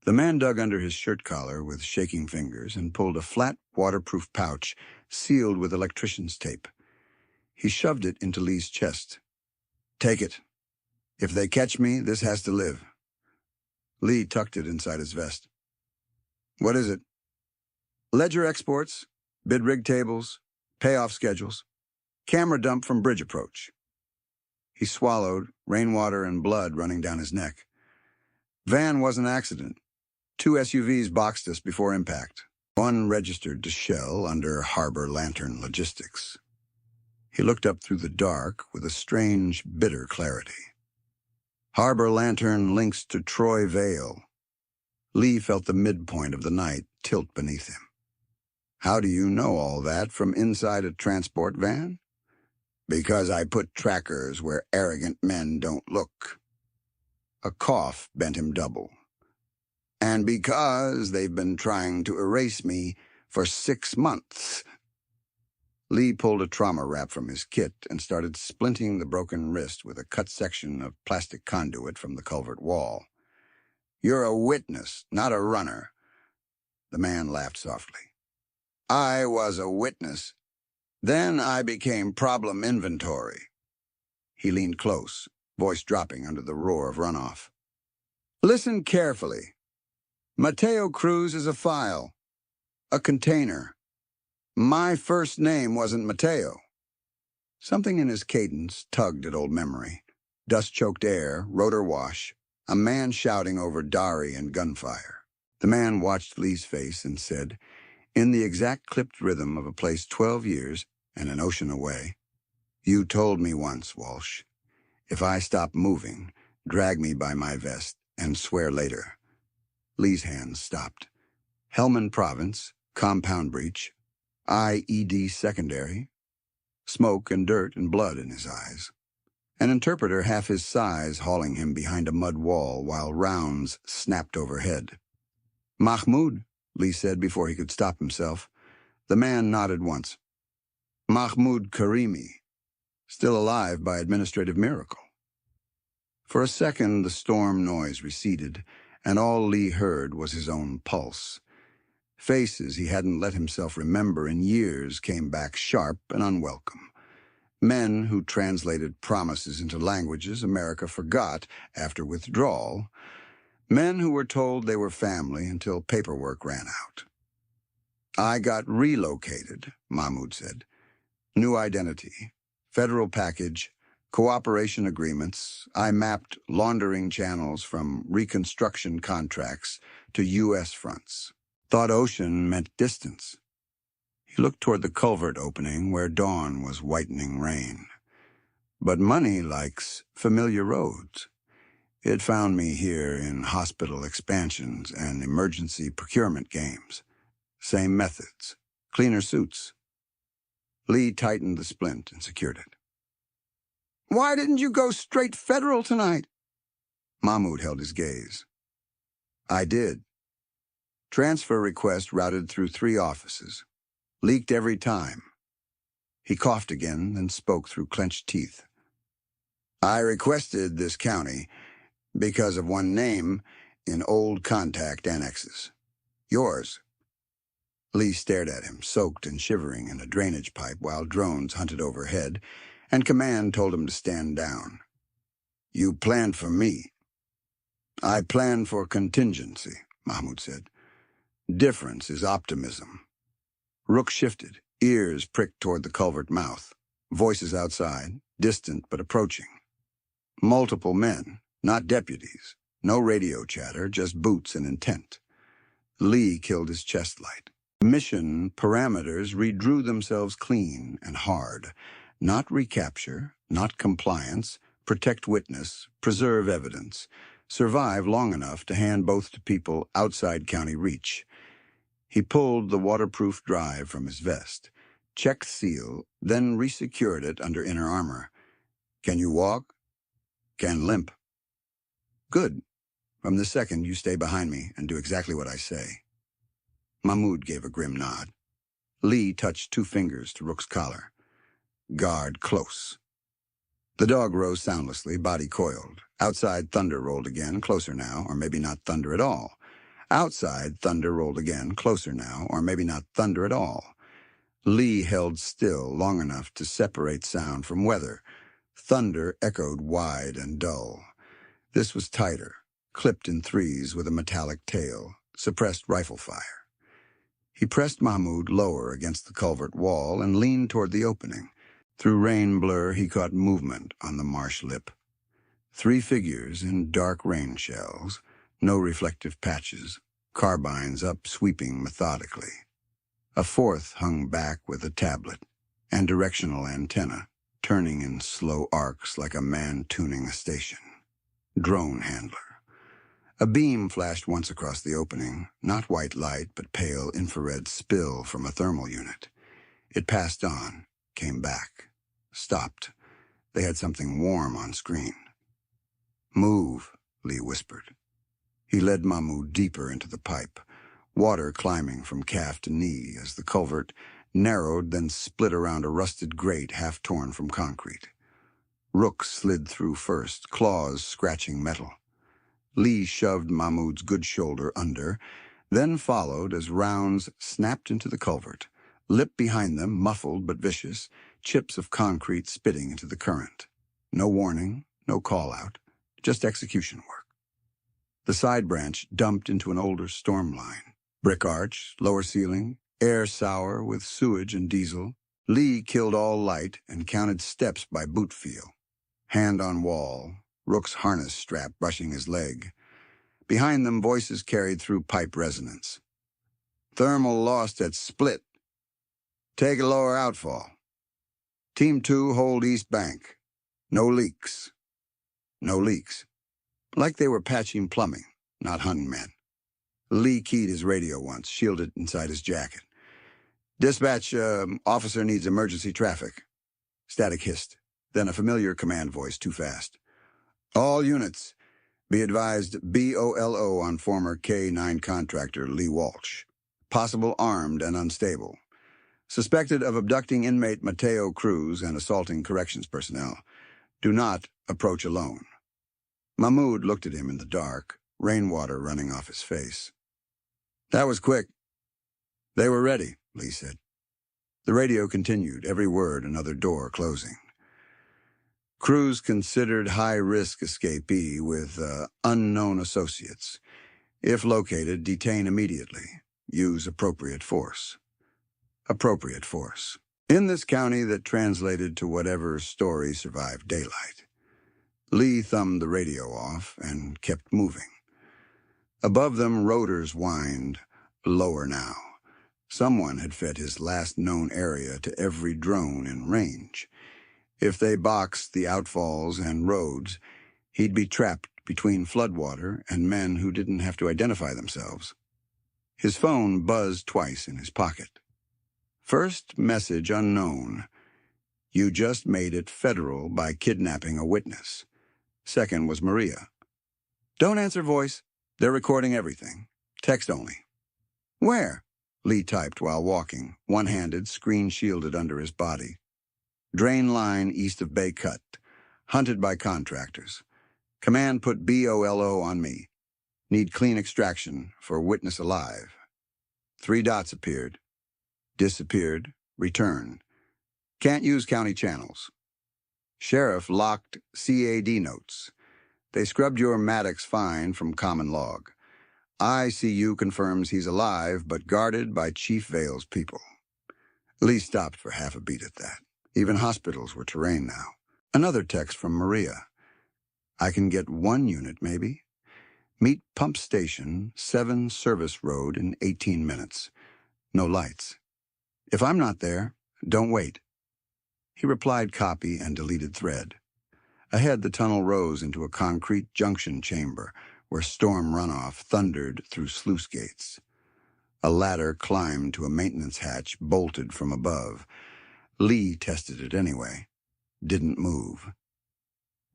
S1: The man dug under his shirt collar with shaking fingers and pulled a flat, waterproof pouch sealed with electrician's tape. He shoved it into Lee's chest. Take it. If they catch me, this has to live. Lee tucked it inside his vest. What is it? Ledger exports, bid rig tables, payoff schedules, camera dump from bridge approach. He swallowed, rainwater and blood running down his neck. Van was an accident. 2 SUVs boxed us before impact. One registered to Shell under Harbor Lantern Logistics. He looked up through the dark with a strange, bitter clarity. Harbor Lantern links to Troy Vale. Lee felt the midpoint of the night tilt beneath him. How do you know all that from inside a transport van? Because I put trackers where arrogant men don't look. A cough bent him double. And because they've been trying to erase me for 6 months. Lee pulled a trauma wrap from his kit and started splinting the broken wrist with a cut section of plastic conduit from the culvert wall. You're a witness, not a runner. The man laughed softly. I was a witness. Then I became problem inventory. He leaned close, voice dropping under the roar of runoff. Listen carefully. Mateo Cruz is a file, a container. My first name wasn't Mateo. Something in his cadence tugged at old memory. Dust-choked air, rotor wash, a man shouting over Dari and gunfire. The man watched Lee's face and said, in the exact clipped rhythm of a place 12 years and an ocean away, You told me once, Walsh. If I stop moving, drag me by my vest and swear later. Lee's hands stopped. Helmand Province, compound breach, IED secondary, smoke and dirt and blood in his eyes. An interpreter half his size hauling him behind a mud wall while rounds snapped overhead. Mahmoud, Lee said before he could stop himself. The man nodded once. Mahmoud Karimi, still alive by administrative miracle. For a second, the storm noise receded, and all Lee heard was his own pulse. Faces he hadn't let himself remember in years came back sharp and unwelcome. Men who translated promises into languages America forgot after withdrawal. Men who were told they were family until paperwork ran out. I got relocated, Mahmoud said. New identity, federal package, cooperation agreements. I mapped laundering channels from reconstruction contracts to U.S. fronts. Thought ocean meant distance. He looked toward the culvert opening where dawn was whitening rain. But money likes familiar roads. It found me here in hospital expansions and emergency procurement games. Same methods, cleaner suits. Lee tightened the splint and secured it. Why didn't you go straight federal tonight? Mahmoud held his gaze. I did. Transfer request routed through 3 offices. Leaked every time. He coughed again, then spoke through clenched teeth. I requested this county because of one name in old contact annexes. Yours. Lee stared at him, soaked and shivering in a drainage pipe while drones hunted overhead, and command told him to stand down. You planned for me. I planned for contingency, Mahmoud said. Difference is optimism. Rook shifted, ears pricked toward the culvert mouth. Voices outside, distant but approaching. Multiple men, not deputies. No radio chatter, just boots and intent. Lee killed his chest light. Mission parameters redrew themselves clean and hard. Not recapture, not compliance, protect witness, preserve evidence, survive long enough to hand both to people outside county reach. He pulled the waterproof drive from his vest, checked seal, then resecured it under inner armor. Can you walk? Can limp. Good. From the second, you stay behind me and do exactly what I say. Mahmoud gave a grim nod. Lee touched 2 fingers to Rook's collar. Guard close. The dog rose soundlessly, body coiled. Outside, thunder rolled again, closer now, or maybe not thunder at all. Outside, thunder rolled again, closer now, or maybe not thunder at all. Lee held still long enough to separate sound from weather. Thunder echoed wide and dull. This was tighter, clipped in 3s with a metallic tail, suppressed rifle fire. He pressed Mahmoud lower against the culvert wall and leaned toward the opening. Through rain blur, he caught movement on the marsh lip. 3 figures in dark rain shells, no reflective patches, carbines up sweeping methodically. A 4th hung back with a tablet and directional antenna, turning in slow arcs like a man tuning a station. Drone handler. A beam flashed once across the opening, not white light, but pale infrared spill from a thermal unit. It passed on, came back. stopped. They had something warm on screen. "Move," Lee whispered. He led Mahmoud deeper into the pipe, water climbing from calf to knee as the culvert narrowed, then split around a rusted grate half torn from concrete. Rook slid through first, claws scratching metal. Lee shoved Mahmoud's good shoulder under, then followed as rounds snapped into the culvert, lip behind them, muffled but vicious, chips of concrete spitting into the current. No warning, no call-out, just execution work. The side branch dumped into an older storm line. Brick arch, lower ceiling, air sour with sewage and diesel. Lee killed all light and counted steps by boot feel. Hand on wall, Rook's harness strap brushing his leg. Behind them, voices carried through pipe resonance. "Thermal lost at Split. Take a lower outfall. Team 2, hold East Bank. No leaks." No leaks. Like they were patching plumbing, not hunting men. Lee keyed his radio once, shielded inside his jacket. "Dispatch, officer needs emergency traffic." Static hissed, then a familiar command voice too fast. "All units, be advised BOLO on former K-9 contractor Lee Walsh. Possible armed and unstable. Suspected of abducting inmate Mateo Cruz and assaulting corrections personnel. Do not approach alone." Mahmoud looked at him in the dark, rainwater running off his face. "That was quick." "They were ready," Lee said. The radio continued, every word another door closing. "Cruz considered high-risk escapee with unknown associates. If located, detain immediately. Use appropriate force." Appropriate force. In this county that translated to whatever story survived daylight. Lee thumbed the radio off and kept moving. Above them, rotors whined, lower now. Someone had fed his last known area to every drone in range. If they boxed the outfalls and roads, he'd be trapped between floodwater and men who didn't have to identify themselves. His phone buzzed twice in his pocket. First message unknown. "You just made it federal by kidnapping a witness." Second was Maria. "Don't answer voice. They're recording everything. Text only." "Where?" Lee typed while walking, one-handed, screen shielded under his body. "Drain line east of Bay Cut. Hunted by contractors. Command put BOLO on me. Need clean extraction for witness alive." 3 dots appeared. Disappeared. Return. "Can't use county channels." Sheriff locked CAD notes. "They scrubbed your Maddox fine from common log. ICU confirms he's alive, but guarded by Chief Vale's people." Lee stopped for half a beat at that. Even hospitals were terrain now. Another text from Maria. "I can get 1 unit, maybe. Meet pump station, 7 Service Road in 18 minutes. No lights. If I'm not there, don't wait." He replied copy and deleted thread. Ahead, the tunnel rose into a concrete junction chamber where storm runoff thundered through sluice gates. A ladder climbed to a maintenance hatch bolted from above. Lee tested it anyway. Didn't move.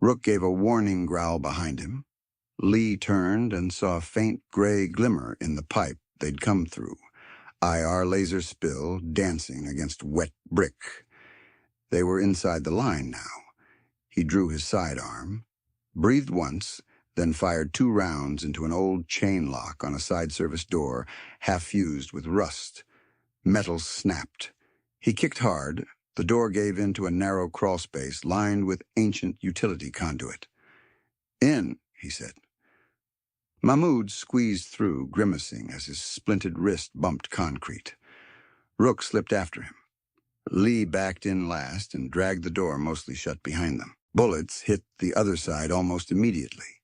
S1: Rook gave a warning growl behind him. Lee turned and saw a faint gray glimmer in the pipe they'd come through. IR laser spill dancing against wet brick. They were inside the line now. He drew his sidearm, breathed once, then fired 2 rounds into an old chain lock on a side service door, half fused with rust. Metal snapped. He kicked hard. The door gave into a narrow crawl space lined with ancient utility conduit. "In," he said. Mahmoud squeezed through, grimacing as his splinted wrist bumped concrete. Rook slipped after him. Lee backed in last and dragged the door mostly shut behind them. Bullets hit the other side almost immediately,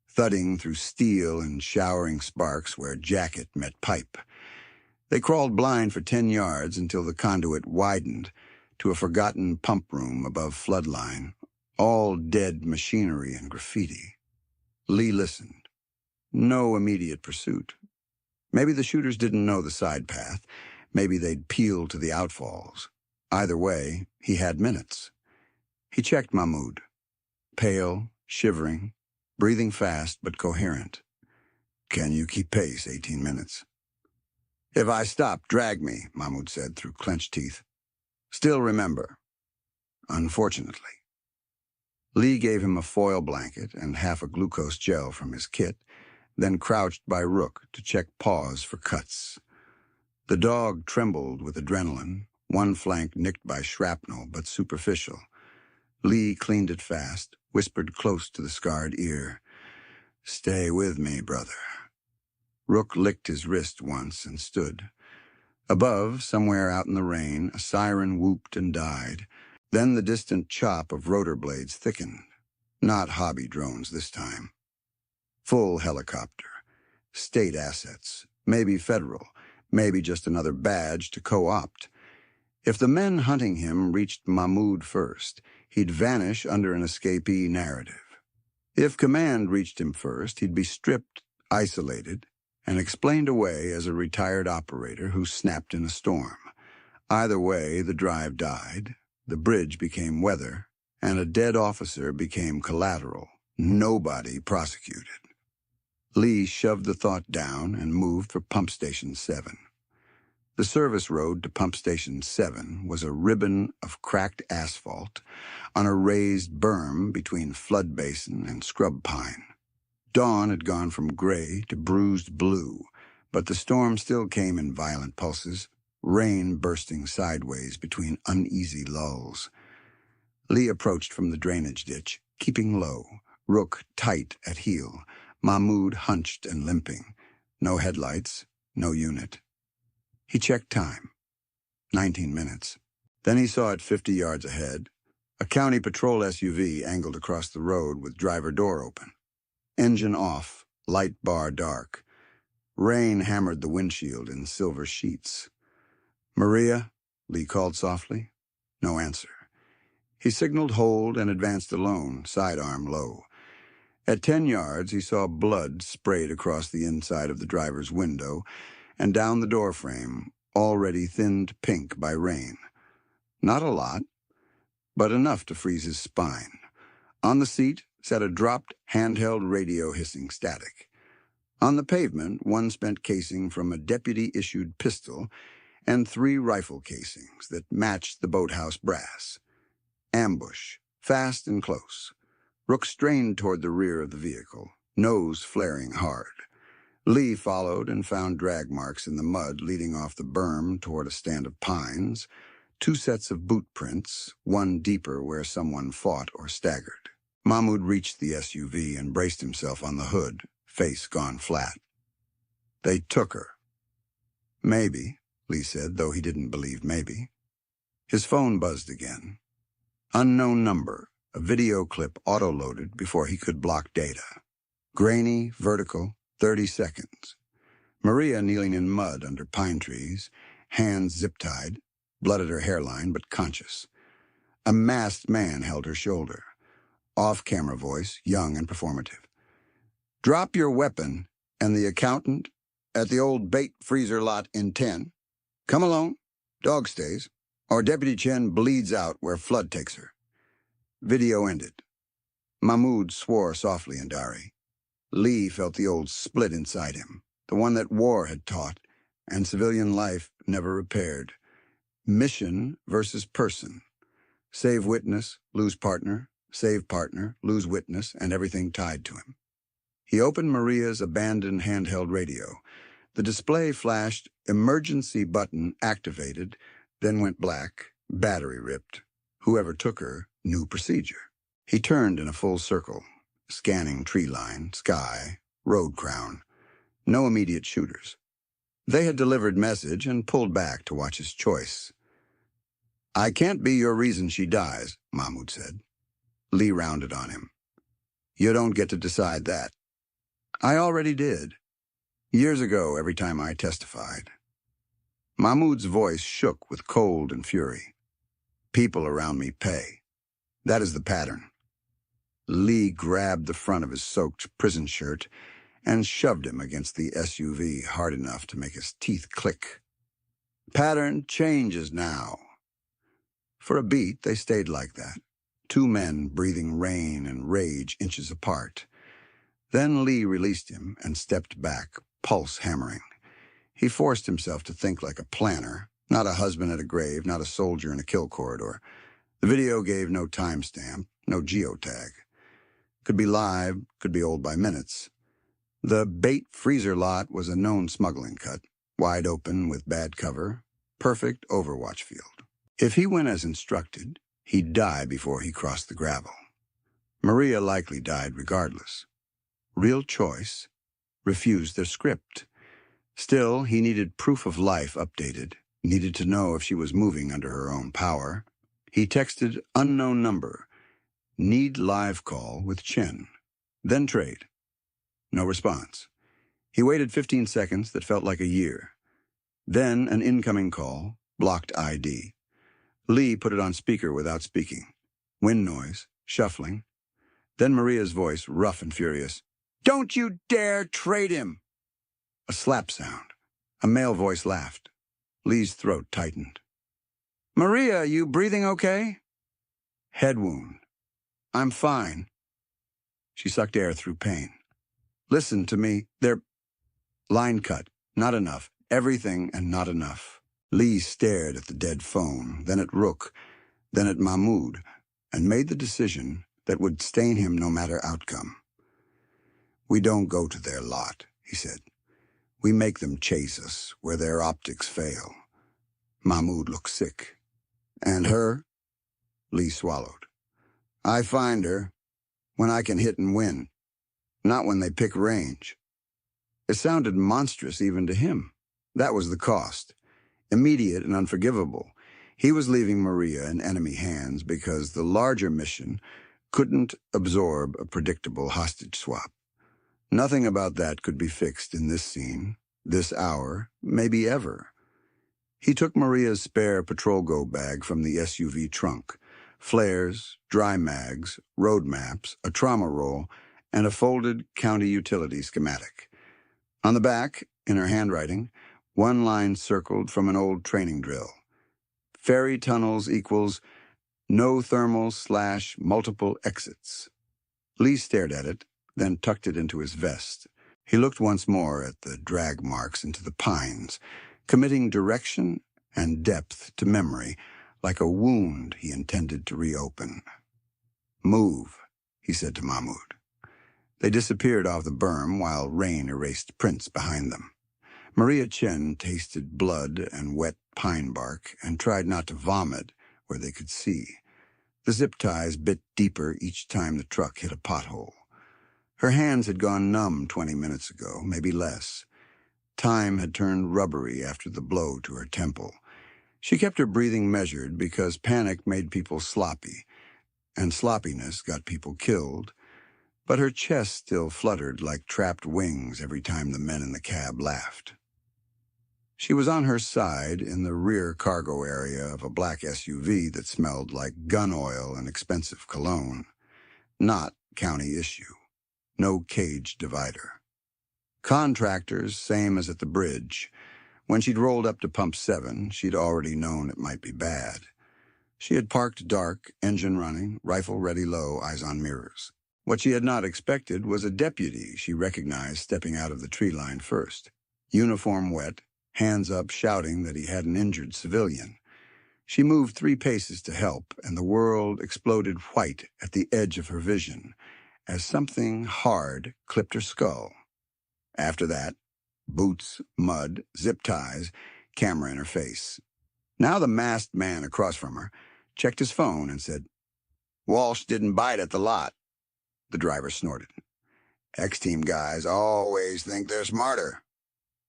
S1: thudding through steel and showering sparks where jacket met pipe. They crawled blind for 10 yards until the conduit widened to a forgotten pump room above floodline, all dead machinery and graffiti. Lee listened. No immediate pursuit. Maybe the shooters didn't know the side path. Maybe they'd peeled to the outfalls. Either way, he had minutes. He checked Mahmoud, pale, shivering, breathing fast but coherent. Can you keep pace 18 minutes? If I stop, drag me, Mahmoud said through clenched teeth. Still remember. Unfortunately. Lee gave him a foil blanket and half a glucose gel from his kit, then crouched by Rook to check paws for cuts. The dog trembled with adrenaline, one flank nicked by shrapnel but superficial. Lee cleaned it fast, whispered close to the scarred ear. Stay with me, brother. Rook licked his wrist once and stood. Above, somewhere out in the rain, a siren whooped and died. Then the distant chop of rotor blades thickened. Not hobby drones this time. Full helicopter. State assets. Maybe federal. Maybe just another badge to co-opt. If the men hunting him reached Mahmoud first, he'd vanish under an escapee narrative. If command reached him first, he'd be stripped, isolated, and explained away as a retired operator who snapped in a storm. Either way, the drive died, the bridge became weather, and a dead officer became collateral. Nobody prosecuted. Lee shoved the thought down and moved for Pump Station 7. The service road to Pump Station 7 was a ribbon of cracked asphalt on a raised berm between flood basin and scrub pine. Dawn had gone from gray to bruised blue, but the storm still came in violent pulses, rain bursting sideways between uneasy lulls. Lee approached from the drainage ditch, keeping low, Rook tight at heel, Mahmoud hunched and limping. No headlights, no unit. He checked time. 19 minutes. Then he saw it 50 yards ahead. A county patrol SUV angled across the road with driver door open. Engine off, light bar dark. Rain hammered the windshield in silver sheets. Maria, Lee called softly. No answer. He signaled hold and advanced alone, sidearm low. At 10 yards, he saw blood sprayed across the inside of the driver's window and down the doorframe, already thinned pink by rain. Not a lot, but enough to freeze his spine. On the seat sat a dropped, handheld radio hissing static. On the pavement, one spent casing from a deputy-issued pistol and 3 rifle casings that matched the boathouse brass. Ambush, fast and close. Rook strained toward the rear of the vehicle, nose flaring hard. Lee followed and found drag marks in the mud leading off the berm toward a stand of pines, 2 sets of boot prints, one deeper where someone fought or staggered. Mahmoud reached the SUV and braced himself on the hood, face gone flat. They took her. Maybe, Lee said, though he didn't believe maybe. His phone buzzed again. Unknown number, a video clip auto-loaded before he could block data. Grainy, vertical, 30 seconds. Maria kneeling in mud under pine trees, hands zip-tied, blood at her hairline but conscious. A masked man held her shoulder. Off-camera voice, young and performative. Drop your weapon and the accountant at the old bait freezer lot in 10. Come alone, dog stays, or Deputy Chen bleeds out where flood takes her. Video ended. Mahmoud swore softly in Dari. Lee felt the old split inside him, the one that war had taught, and civilian life never repaired. Mission versus person. Save witness, lose partner, save partner, lose witness, and everything tied to him. He opened Maria's abandoned handheld radio. The display flashed, emergency button activated, then went black, battery ripped. Whoever took her knew procedure. He turned in a full circle, scanning tree line, sky, road crown. No immediate shooters. They had delivered message and pulled back to watch his choice. I can't be your reason she dies, Mahmoud said. Lee rounded on him. You don't get to decide that. I already did. Years ago, every time I testified. Mahmoud's voice shook with cold and fury. People around me pay. That is the pattern. Lee grabbed the front of his soaked prison shirt and shoved him against the SUV hard enough to make his teeth click. Pattern changes now. For a beat, they stayed like that, two men breathing rain and rage inches apart. Then Lee released him and stepped back, pulse hammering. He forced himself to think like a planner, not a husband at a grave, not a soldier in a kill corridor. The video gave no timestamp, no geotag. Could be live, could be old by minutes. The bait freezer lot was a known smuggling cut, wide open with bad cover, perfect overwatch field. If he went as instructed, he'd die before he crossed the gravel. Maria likely died regardless. Real choice, refused their script. Still, he needed proof of life updated, needed to know if she was moving under her own power. He texted unknown number, need live call with Chen, then trade. No response. He waited 15 seconds that felt like a year. Then an incoming call, blocked ID. Lee put it on speaker without speaking. Wind noise, shuffling. Then Maria's voice, rough and furious. "Don't you dare trade him!" A slap sound. A male voice laughed. Lee's throat tightened. "Maria, you breathing okay?" Head wound. "I'm fine." She sucked air through pain. "Listen to me. They're..." Line cut. Not enough. Everything and not enough. Lee stared at the dead phone, then at Rook, then at Mahmoud, and made the decision that would stain him no matter outcome. "We don't go to their lot," he said. "We make them chase us where their optics fail." Mahmoud looked sick. "And her?" Lee swallowed. "I find her when I can hit and win, not when they pick range." It sounded monstrous even to him. That was the cost. Immediate and unforgivable. He was leaving Maria in enemy hands because the larger mission couldn't absorb a predictable hostage swap. Nothing about that could be fixed in this scene, this hour, maybe ever. He took Maria's spare patrol go bag from the SUV trunk. Flares, dry mags, road maps, a trauma roll, and a folded county utility schematic. On the back, in her handwriting, one line circled from an old training drill. Ferry tunnels equals no thermal/multiple exits. Lee stared at it, then tucked it into his vest. He looked once more at the drag marks into the pines, committing direction and depth to memory, like a wound he intended to reopen. "Move," he said to Mahmoud. They disappeared off the berm while rain erased prints behind them. Maria Chen tasted blood and wet pine bark and tried not to vomit where they could see. The zip ties bit deeper each time the truck hit a pothole. Her hands had gone numb 20 minutes ago, maybe less. Time had turned rubbery after the blow to her temple. She kept her breathing measured because panic made people sloppy, and sloppiness got people killed. But her chest still fluttered like trapped wings every time the men in the cab laughed. She was on her side in the rear cargo area of a black SUV that smelled like gun oil and expensive cologne. Not county issue. No cage divider. Contractors, same as at the bridge. When she'd rolled up to Pump 7, she'd already known it might be bad. She had parked dark, engine running, rifle ready low, eyes on mirrors. What she had not expected was a deputy she recognized stepping out of the tree line first. Uniform wet, hands up shouting that he had an injured civilian. She moved 3 paces to help, and the world exploded white at the edge of her vision as something hard clipped her skull. After that, boots, mud, zip ties, camera in her face. Now the masked man across from her checked his phone and said, "Walsh didn't bite at the lot." The driver snorted. "X-team guys always think they're smarter."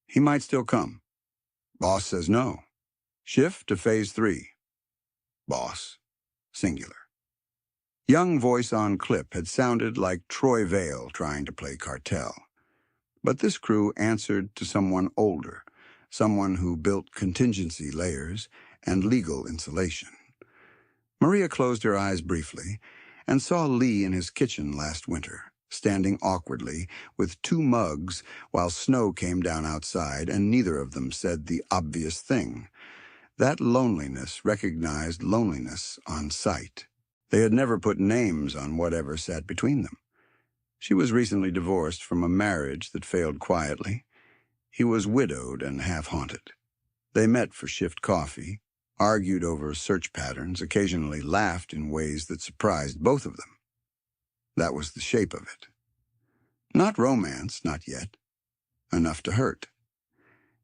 S1: "He might still come." "Boss says no. Shift to phase 3. Boss, singular." Young voice on clip had sounded like Troy Vale trying to play cartel. But this crew answered to someone older, someone who built contingency layers and legal insulation. Maria closed her eyes briefly and saw Lee in his kitchen last winter, standing awkwardly with 2 mugs while snow came down outside, and neither of them said the obvious thing. That loneliness recognized loneliness on sight. They had never put names on whatever sat between them. She was recently divorced from a marriage that failed quietly. He was widowed and half-haunted. They met for shift coffee, argued over search patterns, occasionally laughed in ways that surprised both of them. That was the shape of it. Not romance, not yet. Enough to hurt.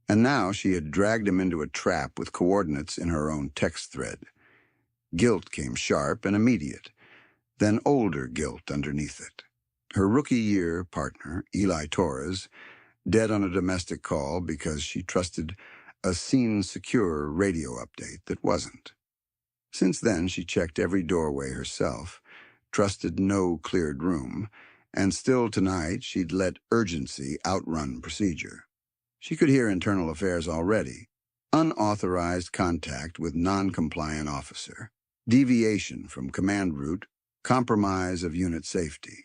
S1: And now she had dragged him into a trap with coordinates in her own text thread. Guilt came sharp and immediate, then older guilt underneath it. Her rookie-year partner, Eli Torres, dead on a domestic call because she trusted a scene-secure radio update that wasn't. Since then, she checked every doorway herself, trusted no cleared room, and still tonight she'd let urgency outrun procedure. She could hear internal affairs already. Unauthorized contact with non-compliant officer, deviation from command route, compromise of unit safety.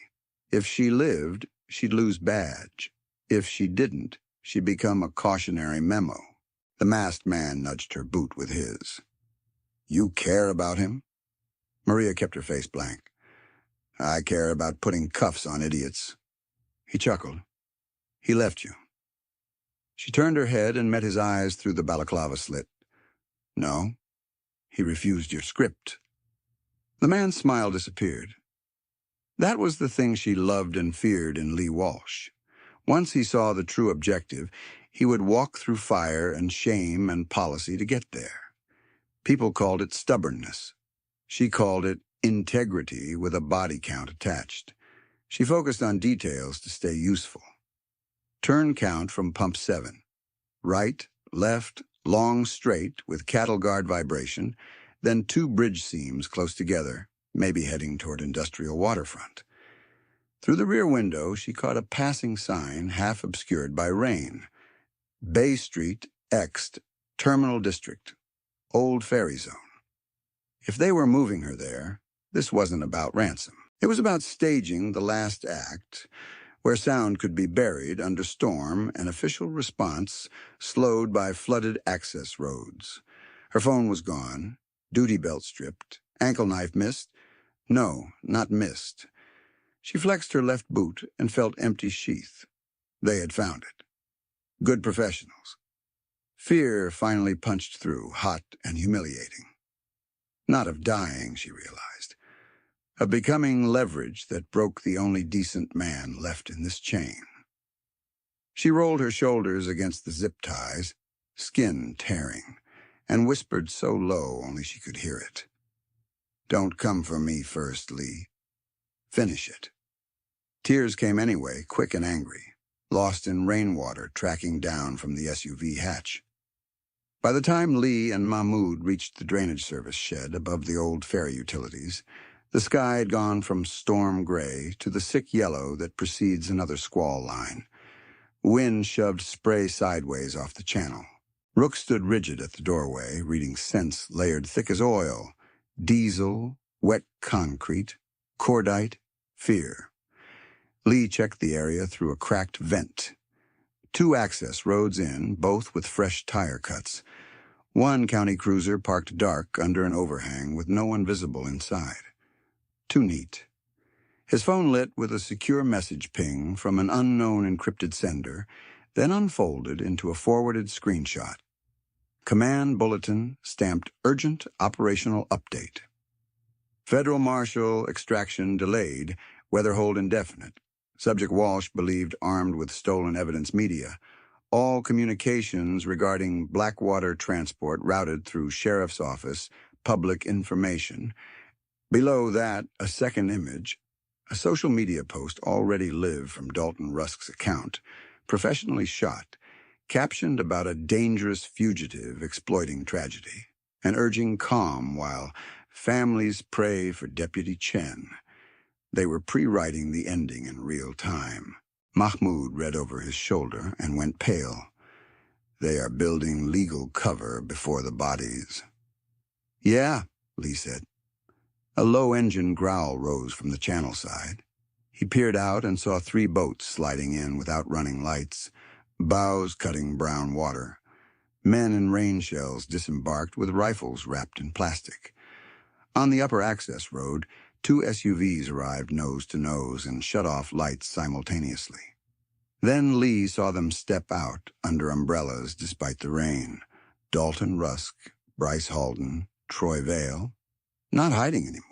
S1: If she lived, she'd lose badge. If she didn't, she'd become a cautionary memo. The masked man nudged her boot with his. "You care about him?" Maria kept her face blank. "I care about putting cuffs on idiots." He chuckled. "He left you." She turned her head and met his eyes through the balaclava slit. "No, he refused your script." The man's smile disappeared. That was the thing she loved and feared in Lee Walsh. Once he saw the true objective, he would walk through fire and shame and policy to get there. People called it stubbornness. She called it integrity with a body count attached. She focused on details to stay useful. Turn count from pump 7. Right, left, long straight with cattle guard vibration, then 2 bridge seams close together, maybe heading toward industrial waterfront. Through the rear window, she caught a passing sign half obscured by rain. Bay Street, Ext, Terminal District, Old Ferry Zone. If they were moving her there, this wasn't about ransom. It was about staging the last act, where sound could be buried under storm and official response slowed by flooded access roads. Her phone was gone, duty belt stripped, ankle knife missed. No, not missed. She flexed her left boot and felt empty sheath. They had found it. Good professionals. Fear finally punched through, hot and humiliating. Not of dying, she realized. Of becoming leverage that broke the only decent man left in this chain. She rolled her shoulders against the zip ties, skin tearing, and whispered so low only she could hear it. "Don't come for me first, Lee. Finish it." Tears came anyway, quick and angry, lost in rainwater tracking down from the SUV hatch. By the time Lee and Mahmoud reached the drainage service shed above the old ferry utilities, the sky had gone from storm gray to the sick yellow that precedes another squall line. Wind shoved spray sideways off the channel. Rook stood rigid at the doorway, reading scents layered thick as oil: diesel, wet concrete, cordite, fear. Lee checked the area through a cracked vent. 2 access roads in, both with fresh tire cuts. One county cruiser parked dark under an overhang with no one visible inside. Too neat. His phone lit with a secure message ping from an unknown encrypted sender, then unfolded into a forwarded screenshot. Command bulletin stamped urgent operational update. Federal Marshal extraction delayed, weather hold indefinite. Subject Walsh believed armed with stolen evidence media. All communications regarding Blackwater transport routed through Sheriff's Office, public information. Below that, a second image, a social media post already lived from Dalton Rusk's account, professionally shot, captioned about a dangerous fugitive exploiting tragedy, and urging calm while families pray for Deputy Chen. They were pre-writing the ending in real time. Mahmoud read over his shoulder and went pale. They are building legal cover before the bodies. "Yeah," Lee said. A low-engine growl rose from the channel side. He peered out and saw 3 boats sliding in without running lights, bows cutting brown water. Men in rain shells disembarked with rifles wrapped in plastic. On the upper access road, two SUVs arrived nose to nose and shut off lights simultaneously. Then Lee saw them step out under umbrellas despite the rain. Dalton Rusk, Bryce Halden, Troy Vale, not hiding anymore.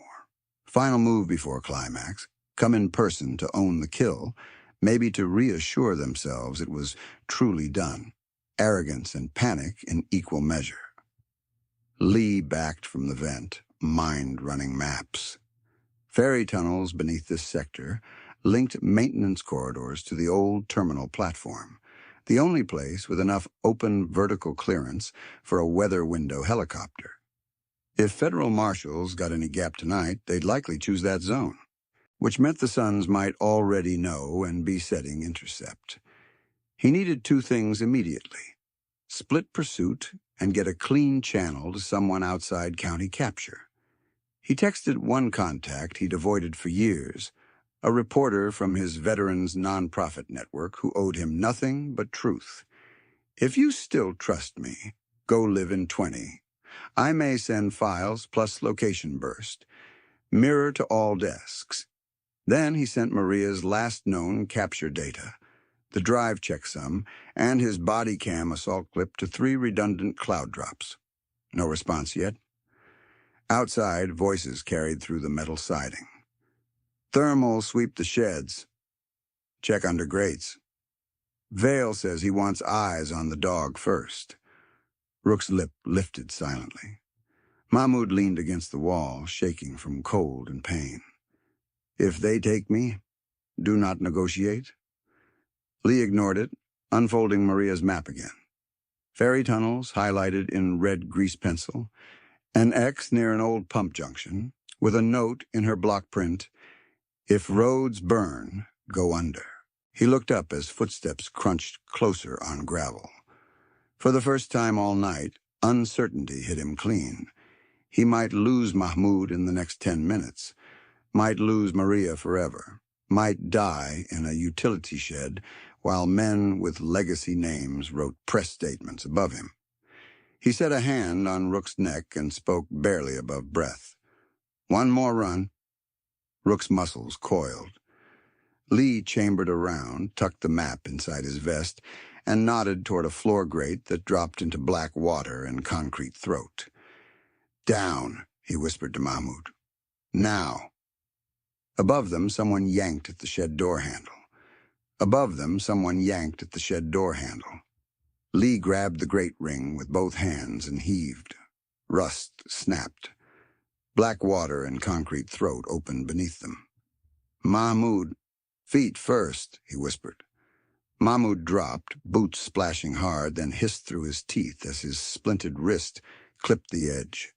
S1: Final move before climax, come in person to own the kill, maybe to reassure themselves it was truly done. Arrogance and panic in equal measure. Lee backed from the vent, mind running maps. Ferry tunnels beneath this sector linked maintenance corridors to the old terminal platform, the only place with enough open vertical clearance for a weather window helicopter. If federal marshals got any gap tonight, they'd likely choose that zone, which meant the Suns might already know and be setting intercept. He needed two things immediately: split pursuit and get a clean channel to someone outside county capture. He texted one contact he'd avoided for years, a reporter from his veterans nonprofit network who owed him nothing but truth. If you still trust me, go live in 20. I may send files plus location burst. Mirror to all desks. Then he sent Maria's last known capture data, the drive checksum, and his body cam assault clip to 3 redundant cloud drops. No response yet. Outside, voices carried through the metal siding. Thermal sweep the sheds. Check under grates. Vale says he wants eyes on the dog first. Rook's lip lifted silently. Mahmoud leaned against the wall, shaking from cold and pain. If they take me, do not negotiate. Lee ignored it, unfolding Maria's map again. Ferry tunnels highlighted in red grease pencil, an X near an old pump junction, with a note in her block print, "If roads burn, go under." He looked up as footsteps crunched closer on gravel. For the first time all night, uncertainty hit him clean. He might lose Mahmoud in the next 10 minutes, might lose Maria forever, might die in a utility shed while men with legacy names wrote press statements above him. He set a hand on Rook's neck and spoke barely above breath. "One more run." Rook's muscles coiled. Lee chambered around, tucked the map inside his vest, and nodded toward a floor grate that dropped into black water and concrete throat. "Down," he whispered to Mahmoud. "Now." Above them, someone yanked at the shed door handle. Above them, someone yanked at the shed door handle. Lee grabbed the grate ring with both hands and heaved. Rust snapped. Black water and concrete throat opened beneath them. "Mahmoud, feet first," he whispered. Mahmoud dropped, boots splashing hard, then hissed through his teeth as his splinted wrist clipped the edge.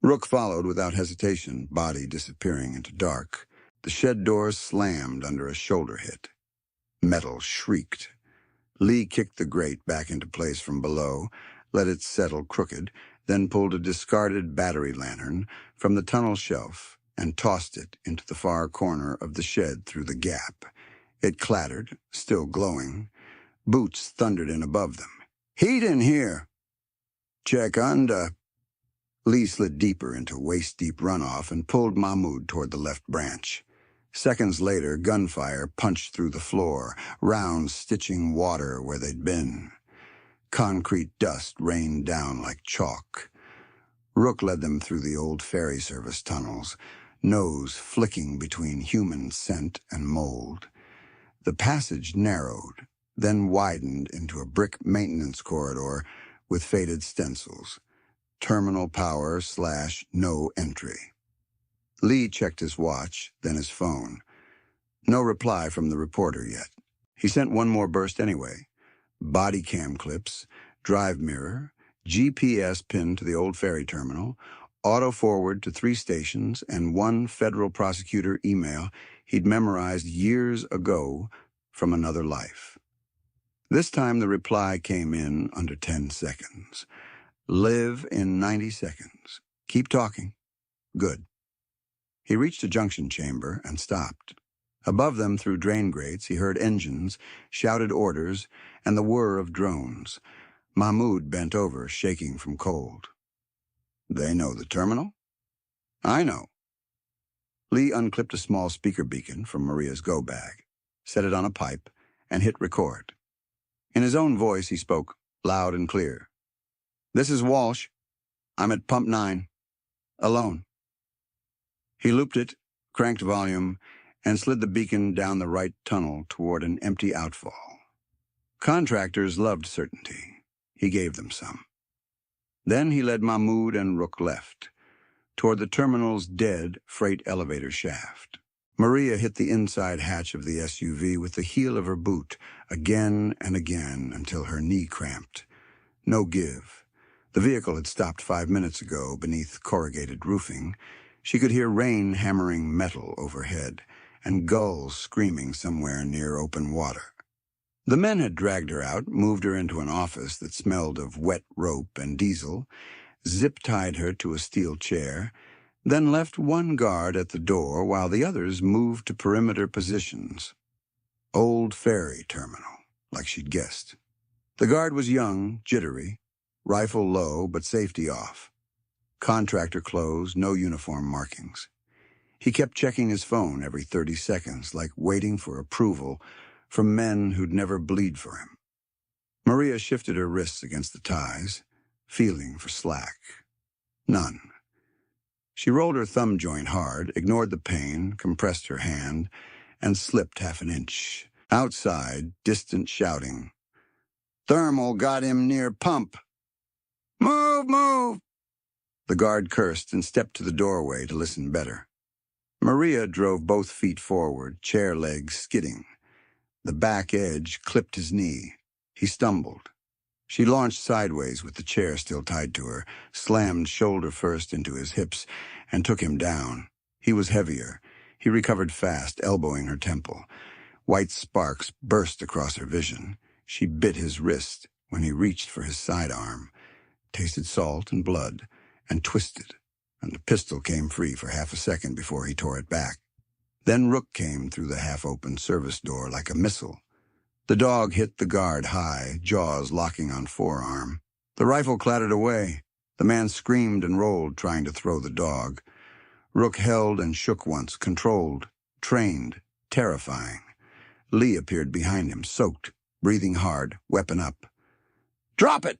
S1: Rook followed without hesitation, body disappearing into dark. The shed doors slammed under a shoulder hit. Metal shrieked. Lee kicked the grate back into place from below, let it settle crooked, then pulled a discarded battery lantern from the tunnel shelf and tossed it into the far corner of the shed through the gap. It clattered, still glowing. Boots thundered in above them. "Heat in here!" "Check under." Lee slid deeper into waist-deep runoff and pulled Mahmoud toward the left branch. Seconds later, gunfire punched through the floor, rounds stitching water where they'd been. Concrete dust rained down like chalk. Rook led them through the old ferry service tunnels, nose flicking between human scent and mold. The passage narrowed, then widened into a brick maintenance corridor with faded stencils. Terminal power / no entry. Lee checked his watch, then his phone. No reply from the reporter yet. He sent one more burst anyway. Body cam clips, drive mirror, GPS pinned to the old ferry terminal, auto forward to 3 stations, and one federal prosecutor email he'd memorized years ago from another life. This time the reply came in under 10 seconds. "Live in 90 seconds. Keep talking. Good." He reached a junction chamber and stopped. Above them, through drain grates, he heard engines, shouted orders, and the whir of drones. Mahmoud bent over, shaking from cold. "They know the terminal?" I know. Lee unclipped a small speaker beacon from Maria's go bag, set it on a pipe, and hit record. In his own voice, he spoke, loud and clear. This is Walsh. I'm at Pump 9. Alone. He looped it, cranked volume, and slid the beacon down the right tunnel toward an empty outfall. Contractors loved certainty. He gave them some. Then he led Mahmoud and Rook left, toward the terminal's dead freight elevator shaft. Maria hit the inside hatch of the SUV with the heel of her boot, again and again until her knee cramped. No give. The vehicle had stopped 5 minutes ago beneath corrugated roofing. She could hear rain hammering metal overhead and gulls screaming somewhere near open water. The men had dragged her out, moved her into an office that smelled of wet rope and diesel, zip-tied her to a steel chair, then left one guard at the door while the others moved to perimeter positions. Old ferry terminal, like she'd guessed. The guard was young, jittery, rifle low but safety off. Contractor clothes, no uniform markings. He kept checking his phone every 30 seconds, like waiting for approval from men who'd never bleed for him. Maria shifted her wrists against the ties, feeling for slack. None. She rolled her thumb joint hard, ignored the pain, compressed her hand, and slipped half an inch. Outside, distant shouting. Thermal got him near pump. Move, move! The guard cursed and stepped to the doorway to listen better. Maria drove both feet forward, chair legs skidding. The back edge clipped his knee. He stumbled. She launched sideways with the chair still tied to her, slammed shoulder first into his hips, and took him down. He was heavier. He recovered fast, elbowing her temple. White sparks burst across her vision. She bit his wrist when he reached for his sidearm, tasted salt and blood, and twisted, and the pistol came free for half a second before he tore it back. Then Rook came through the half-open service door like a missile. The dog hit the guard high, jaws locking on forearm. The rifle clattered away. The man screamed and rolled, trying to throw the dog. Rook held and shook once, controlled, trained, terrifying. Lee appeared behind him, soaked, breathing hard, weapon up. Drop it!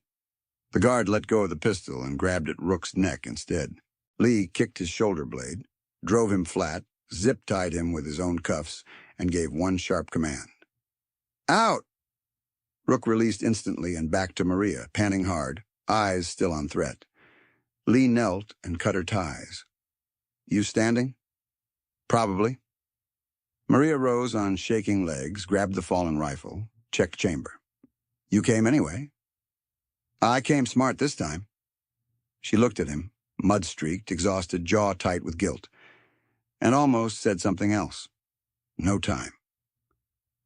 S1: The guard let go of the pistol and grabbed at Rook's neck instead. Lee kicked his shoulder blade, drove him flat, zip-tied him with his own cuffs, and gave one sharp command. Out! Rook released instantly and back to Maria, panting hard, eyes still on threat. Lee knelt and cut her ties. You standing? Probably. Maria rose on shaking legs, grabbed the fallen rifle, checked chamber. You came anyway. I came smart this time. She looked at him, mud-streaked, exhausted, jaw tight with guilt, and almost said something else. No time.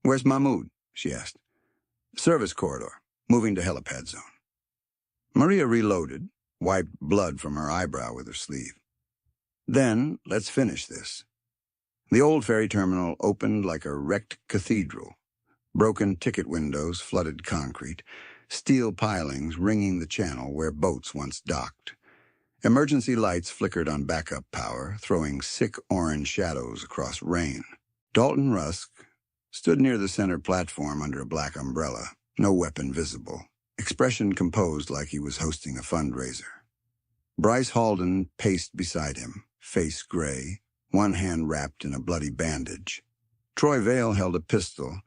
S1: Where's Mahmoud? She asked. Service corridor, moving to helipad zone. Maria reloaded, wiped blood from her eyebrow with her sleeve. Then, let's finish this. The old ferry terminal opened like a wrecked cathedral. Broken ticket windows flooded concrete, steel pilings ringing the channel where boats once docked. Emergency lights flickered on backup power, throwing sick orange shadows across rain. Dalton Rusk stood near the center platform under a black umbrella, no weapon visible, expression composed like he was hosting a fundraiser. Bryce Halden paced beside him, face gray, one hand wrapped in a bloody bandage. Troy Vale held a pistol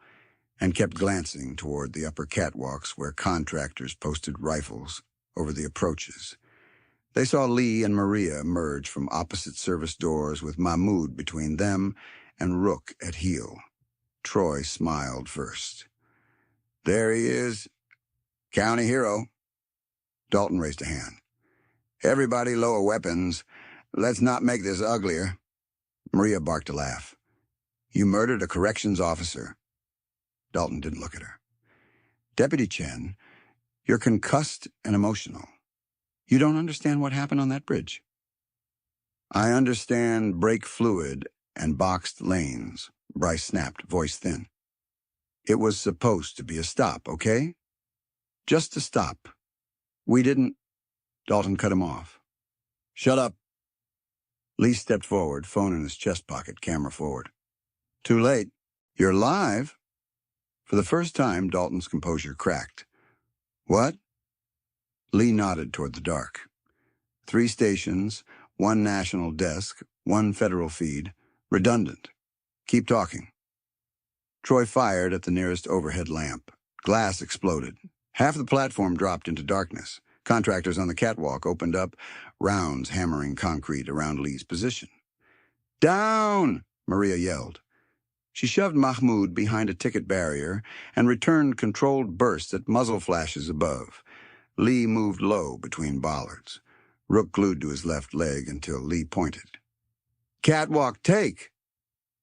S1: and kept glancing toward the upper catwalks where contractors posted rifles over the approaches. They saw Lee and Maria emerge from opposite service doors with Mahmoud between them and Rook at heel. Troy smiled first. There he is. County hero. Dalton raised a hand. Everybody lower weapons. Let's not make this uglier. Maria barked a laugh. You murdered a corrections officer. Dalton didn't look at her. Deputy Chen, you're concussed and emotional. You don't understand what happened on that bridge. I understand brake fluid and boxed lanes, Bryce snapped, voice thin. It was supposed to be a stop, okay? Just a stop. We didn't... Dalton cut him off. Shut up. Lee stepped forward, phone in his chest pocket, camera forward. Too late. You're live? For the first time, Dalton's composure cracked. What? Lee nodded toward the dark. 3 stations, 1 national desk, 1 federal feed. Redundant. Keep talking. Troy fired at the nearest overhead lamp. Glass exploded. Half the platform dropped into darkness. Contractors on the catwalk opened up, rounds hammering concrete around Lee's position. Down! Maria yelled. She shoved Mahmoud behind a ticket barrier and returned controlled bursts at muzzle flashes above. Lee moved low between bollards. Rook glued to his left leg until Lee pointed. Catwalk, take!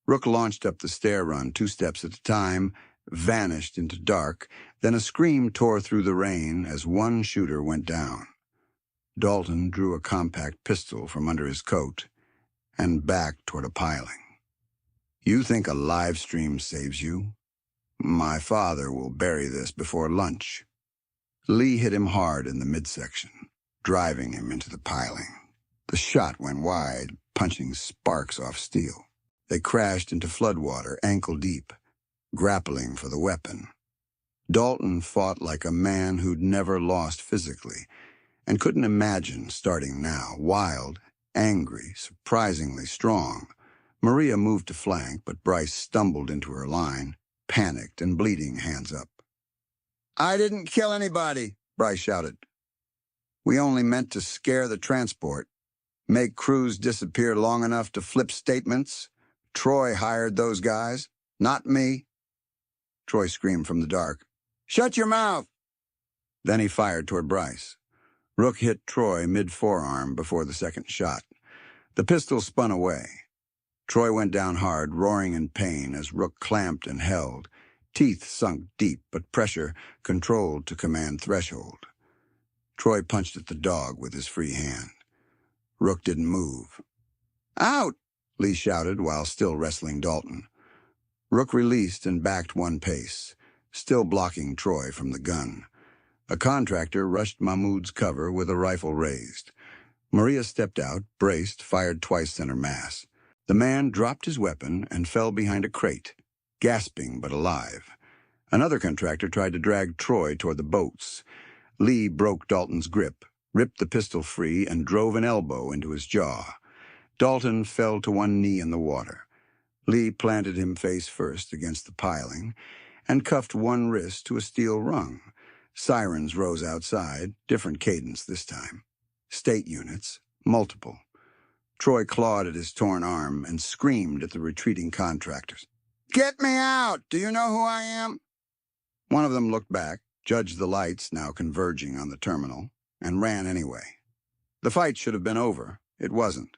S1: Rook launched up the stair run 2 steps at a time, vanished into dark, then a scream tore through the rain as one shooter went down. Dalton drew a compact pistol from under his coat and backed toward a piling. You think a live stream saves you? My father will bury this before lunch. Lee hit him hard in the midsection, driving him into the piling. The shot went wide, punching sparks off steel. They crashed into floodwater, ankle deep, grappling for the weapon. Dalton fought like a man who'd never lost physically, and couldn't imagine starting now, wild, angry, surprisingly strong. Maria moved to flank, but Bryce stumbled into her line, panicked and bleeding, hands up. I didn't kill anybody, Bryce shouted. We only meant to scare the transport, make crews disappear long enough to flip statements. Troy hired those guys, not me. Troy screamed from the dark. Shut your mouth! Then he fired toward Bryce. Rook hit Troy mid-forearm before the second shot. The pistol spun away. Troy went down hard, roaring in pain as Rook clamped and held. Teeth sunk deep, but pressure controlled to command threshold. Troy punched at the dog with his free hand. Rook didn't move. Out! Lee shouted while still wrestling Dalton. Rook released and backed 1 pace, still blocking Troy from the gun. A contractor rushed Mahmoud's cover with a rifle raised. Maria stepped out, braced, fired twice center mass. The man dropped his weapon and fell behind a crate, gasping but alive. Another contractor tried to drag Troy toward the boats. Lee broke Dalton's grip, ripped the pistol free, and drove an elbow into his jaw. Dalton fell to 1 knee in the water. Lee planted him face first against the piling and cuffed 1 wrist to a steel rung. Sirens rose outside, different cadence this time. State units, multiple. Troy clawed at his torn arm and screamed at the retreating contractors. Get me out! Do you know who I am? One of them looked back, judged the lights now converging on the terminal, and ran anyway. The fight should have been over. It wasn't.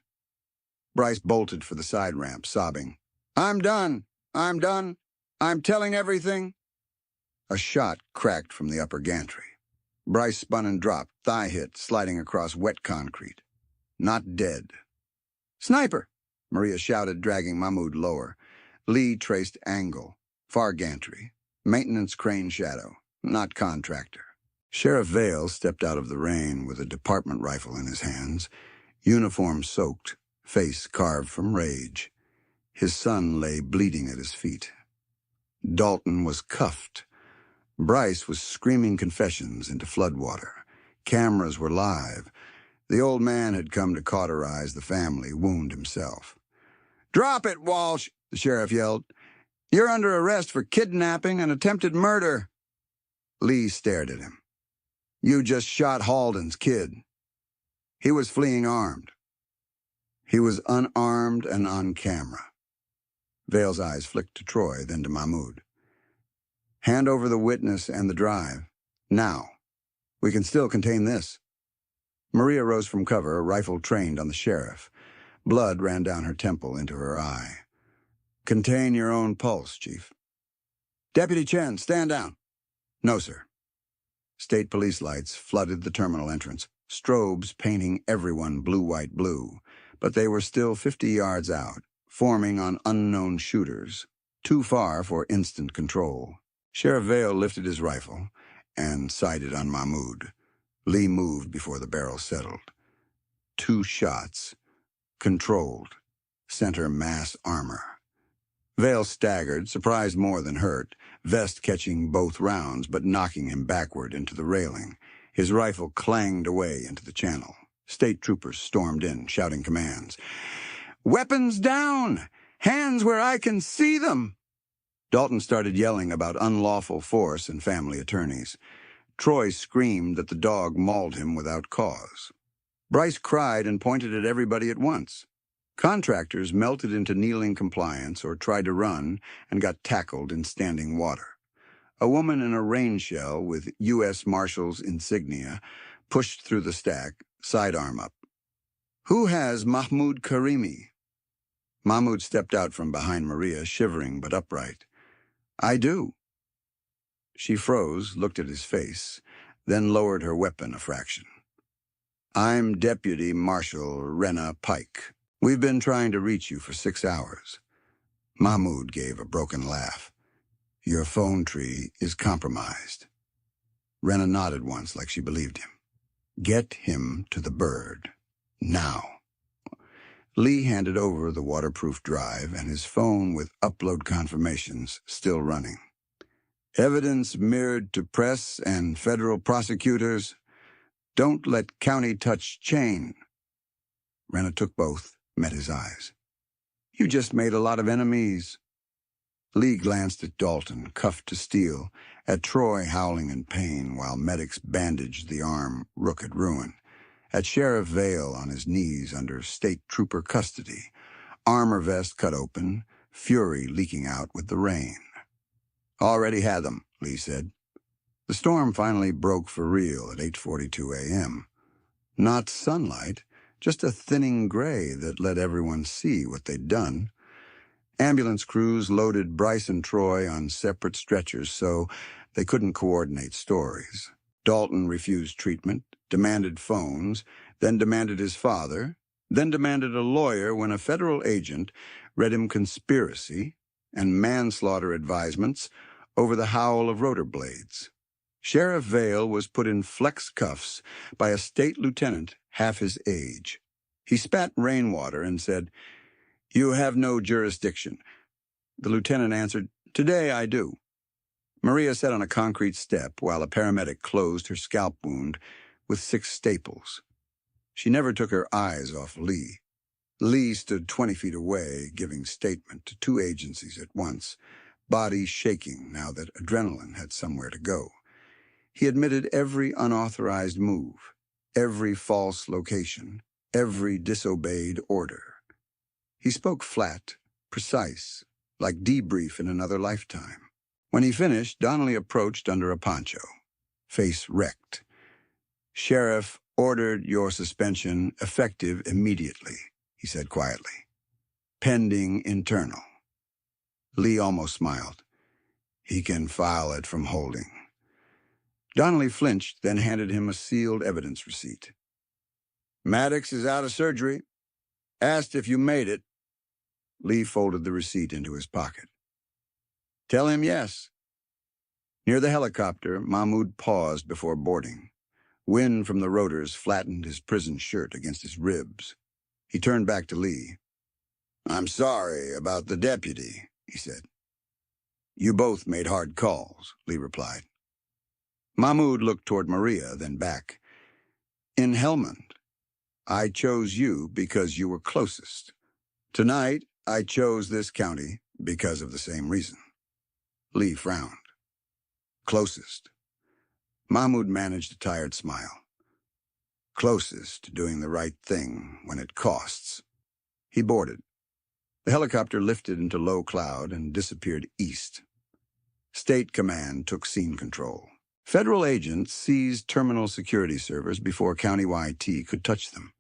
S1: Bryce bolted for the side ramp, sobbing. I'm done. I'm done. I'm telling everything. A shot cracked from the upper gantry. Bryce spun and dropped, thigh hit, sliding across wet concrete. Not dead. Sniper! Maria shouted, dragging Mahmoud lower. Lee traced angle. Far gantry. Maintenance crane shadow. Not contractor. Sheriff Vale stepped out of the rain with a department rifle in his hands, uniform soaked, face carved from rage. His son lay bleeding at his feet. Dalton was cuffed. Bryce was screaming confessions into floodwater. Cameras were live. The old man had come to cauterize the family wound himself. Drop it, Walsh, the sheriff yelled. You're under arrest for kidnapping and attempted murder. Lee stared at him. You just shot Halden's kid. He was fleeing armed. He was unarmed and on camera. Vale's eyes flicked to Troy, then to Mahmoud. Hand over the witness and the drive. Now. We can still contain this. Maria rose from cover, rifle trained on the sheriff. Blood ran down her temple into her eye. Contain your own pulse, Chief. Deputy Chen, stand down. No, sir. State police lights flooded the terminal entrance, strobes painting everyone blue-white-blue, but they were still 50 yards out, forming on unknown shooters, too far for instant control. Sheriff Vale lifted his rifle and sighted on Mahmoud. Lee moved before the barrel settled. 2 shots. controlled, center mass armor. Vale staggered, surprised more than hurt, Vest catching both rounds but knocking him backward into the railing. His rifle clanged away into the channel. State troopers stormed in, shouting commands. "Weapons down! Hands where I can see them!" Dalton started yelling about unlawful force and family attorneys. Troy screamed that the dog mauled him without cause. Bryce cried and pointed at everybody at once. Contractors melted into kneeling compliance or tried to run and got tackled in standing water. A woman in a rain shell with U.S. Marshals insignia pushed through the stack, sidearm up. "Who has Mahmoud Karimi?" Mahmoud stepped out from behind Maria, shivering but upright. "I do." She froze, looked at his face, then lowered her weapon a fraction. "I'm Deputy Marshal Rena Pike. We've been trying to reach you for 6 hours." Mahmoud gave a broken laugh. "Your phone tree is compromised." Rena nodded once like she believed him. "Get him to the bird. Now." Lee handed over the waterproof drive and his phone with upload confirmations still running. "Evidence mirrored to press and federal prosecutors. Don't let county touch chain." Rena took both, met his eyes. "You just made a lot of enemies." Lee glanced at Dalton, cuffed to steel, at Troy howling in pain while medics bandaged the arm Rook had ruined, at Sheriff Vale on his knees under state trooper custody, armor vest cut open, fury leaking out with the rain. "Already had them," Lee said. The storm finally broke for real at 8:42 a.m. Not sunlight, just a thinning gray that let everyone see what they'd done. Ambulance crews loaded Bryce and Troy on separate stretchers so they couldn't coordinate stories. Dalton refused treatment, demanded phones, then demanded his father, then demanded a lawyer when a federal agent read him conspiracy and manslaughter advisements over the howl of rotor blades. Sheriff Vale was put in flex cuffs by a state lieutenant half his age. He spat rainwater and said, "You have no jurisdiction." The lieutenant answered, "Today I do." Maria sat on a concrete step while a paramedic closed her scalp wound with 6 staples. She never took her eyes off Lee. Lee stood 20 feet away, giving statement to 2 agencies at once, body shaking now that adrenaline had somewhere to go. He admitted every unauthorized move, every false location, every disobeyed order. He spoke flat, precise, like debrief in another lifetime. When he finished, Donnelly approached under a poncho, face wrecked. "Sheriff ordered your suspension effective immediately," he said quietly. "Pending internal." Lee almost smiled. "He can file it from holding." Donnelly flinched, then handed him a sealed evidence receipt. "Maddox is out of surgery. Asked if you made it." Lee folded the receipt into his pocket. "Tell him yes." Near the helicopter, Mahmoud paused before boarding. Wind from the rotors flattened his prison shirt against his ribs. He turned back to Lee. "I'm sorry about the deputy," he said. "You both made hard calls," Lee replied. Mahmoud looked toward Maria, then back. "In Helmand, I chose you because you were closest. Tonight, I chose this county because of the same reason." Lee frowned. "Closest." Mahmoud managed a tired smile. "Closest to doing the right thing when it costs." He boarded. The helicopter lifted into low cloud and disappeared east. State Command took scene control. Federal agents seized terminal security servers before County YT could touch them.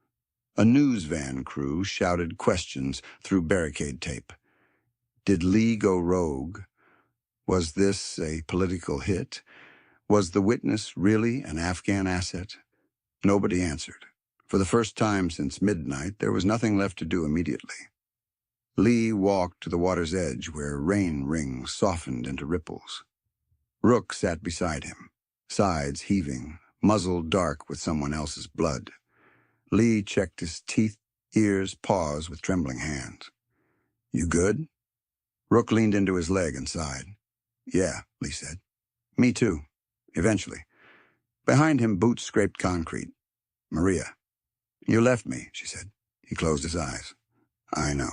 S1: A news van crew shouted questions through barricade tape. Did Lee go rogue? Was this a political hit? Was the witness really an Afghan asset? Nobody answered. For the first time since midnight, there was nothing left to do immediately. Lee walked to the water's edge where rain rings softened into ripples. Rook sat beside him, sides heaving, muzzle dark with someone else's blood. Lee checked his teeth, ears paws with trembling hands. "You good?" Rook leaned into his leg and sighed. "Yeah," Lee said. "Me too. Eventually." Behind him, boots scraped concrete. "Maria." "You left me," she said. He closed his eyes. "I know."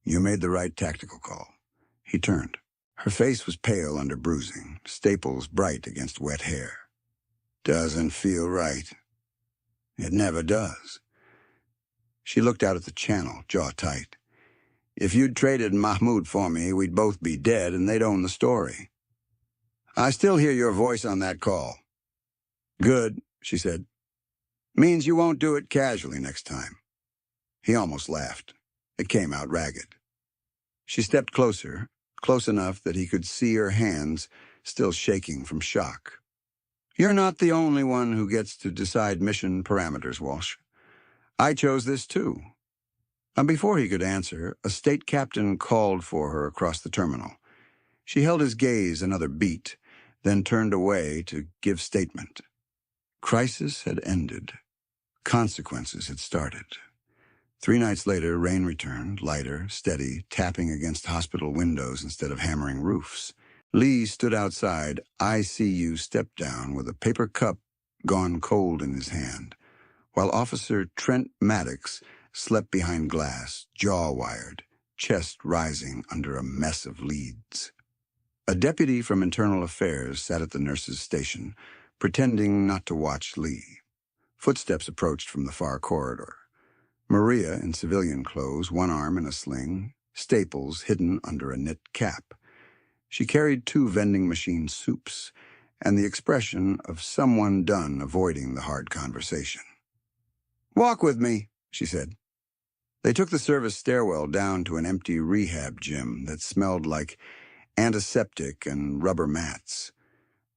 S1: "You made the right tactical call." He turned. Her face was pale under bruising, staples bright against wet hair. "Doesn't feel right." "It never does." She looked out at the channel, jaw tight. "If you'd traded Mahmoud for me, we'd both be dead and they'd own the story." "I still hear your voice on that call." "Good," she said. "Means you won't do it casually next time." He almost laughed. It came out ragged. She stepped closer, close enough that he could see her hands still shaking from shock. "You're not the only one who gets to decide mission parameters, Walsh. I chose this too." And before he could answer, a state captain called for her across the terminal. She held his gaze another beat, then turned away to give statement. Crisis had ended. Consequences had started. 3 nights later, rain returned, lighter, steady, tapping against hospital windows instead of hammering roofs. Lee stood outside, ICU step-down, with a paper cup gone cold in his hand, while Officer Trent Maddox slept behind glass, jaw wired, chest rising under a mess of leads. A deputy from Internal Affairs sat at the nurse's station, pretending not to watch Lee. Footsteps approached from the far corridor. Maria, in civilian clothes, one arm in a sling, staples hidden under a knit cap. She carried 2 vending machine soups and the expression of someone done avoiding the hard conversation. "Walk with me," she said. They took the service stairwell down to an empty rehab gym that smelled like antiseptic and rubber mats.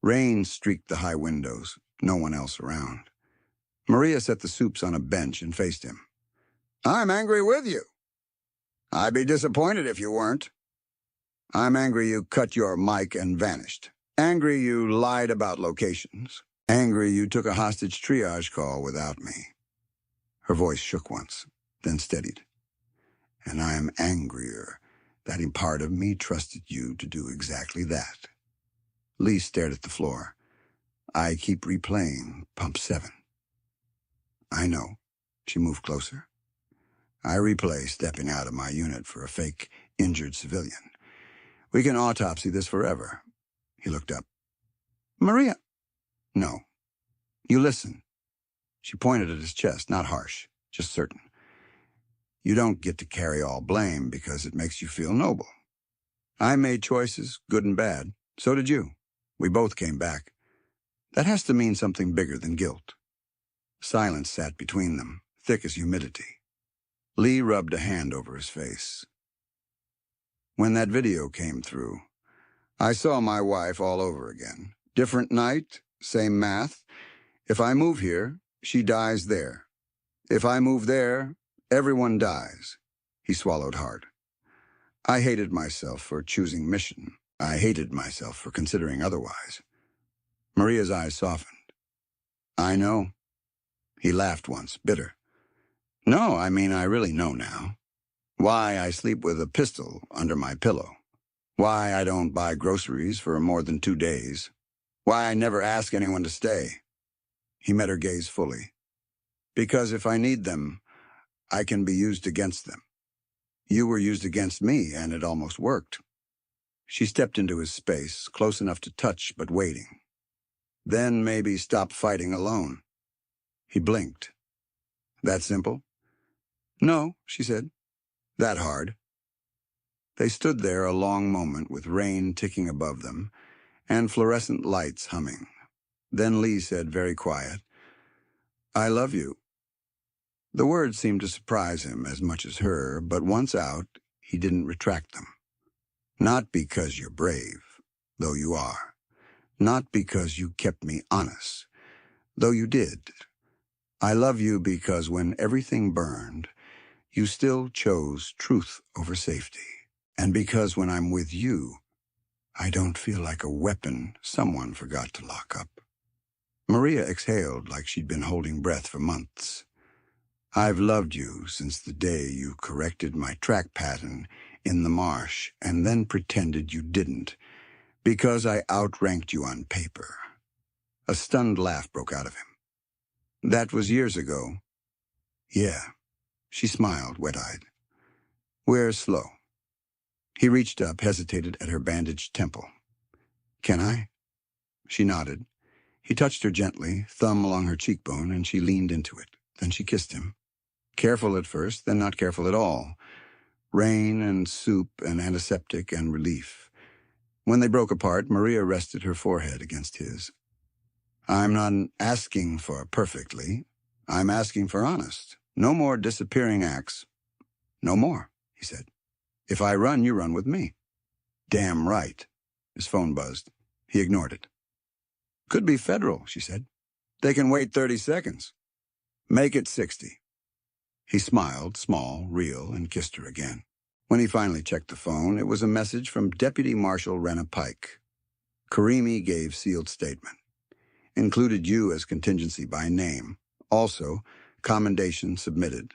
S1: Rain streaked the high windows, no one else around. Maria set the soups on a bench and faced him. "I'm angry with you. I'd be disappointed if you weren't. I'm angry you cut your mic and vanished. Angry you lied about locations. Angry you took a hostage triage call without me." Her voice shook once, then steadied. "And I am angrier that a part of me trusted you to do exactly that." Lee stared at the floor. "I keep replaying Pump 7. "I know." She moved closer. "I replay stepping out of my unit for a fake injured civilian. We can autopsy this forever." He looked up. "Maria." "No. You listen." She pointed at his chest, not harsh, just certain. "You don't get to carry all blame because it makes you feel noble. I made choices, good and bad. So did you. We both came back. That has to mean something bigger than guilt." Silence sat between them, thick as humidity. Lee rubbed a hand over his face. "When that video came through, I saw my wife all over again. Different night, same math. If I move here, she dies there. If I move there, everyone dies." He swallowed hard. "I hated myself for choosing mission. I hated myself for considering otherwise." Maria's eyes softened. "I know." He laughed once, bitter. "No, I mean I really know now. Why I sleep with a pistol under my pillow. Why I don't buy groceries for more than 2 days. Why I never ask anyone to stay." He met her gaze fully. "Because if I need them, I can be used against them. You were used against me, and it almost worked." She stepped into his space, close enough to touch but waiting. "Then maybe stop fighting alone." He blinked. "That simple?" "No," she said. "That hard." They stood there a long moment with rain ticking above them and fluorescent lights humming. Then Lee said, very quiet, "I love you." The words seemed to surprise him as much as her, but once out, he didn't retract them. "Not because you're brave, though you are. Not because you kept me honest, though you did. I love you because when everything burned, you still chose truth over safety. And because when I'm with you, I don't feel like a weapon someone forgot to lock up." Maria exhaled like she'd been holding breath for months. I've loved you since the day you corrected my track pattern in the marsh and then pretended you didn't, because I outranked you on paper." A stunned laugh broke out of him. "That was years ago." "Yeah." She smiled, wet-eyed. "We're slow." He reached up, hesitated at her bandaged temple. "Can I?" She nodded. He touched her gently, thumb along her cheekbone, and she leaned into it. Then she kissed him. Careful at first, then not careful at all. Rain and soup and antiseptic and relief. When they broke apart, Maria rested her forehead against his. "I'm not asking for perfectly. I'm asking for honest. No more disappearing acts." "No more," he said. "If I run, you run with me." "Damn right." His phone buzzed. He ignored it. "Could be federal," she said. "They can wait 30 seconds. Make it 60. He smiled, small, real, and kissed her again. When he finally checked the phone, it was a message from Deputy Marshal Renna Pike. Karimi gave sealed statement. Included you as contingency by name. Also, commendation submitted.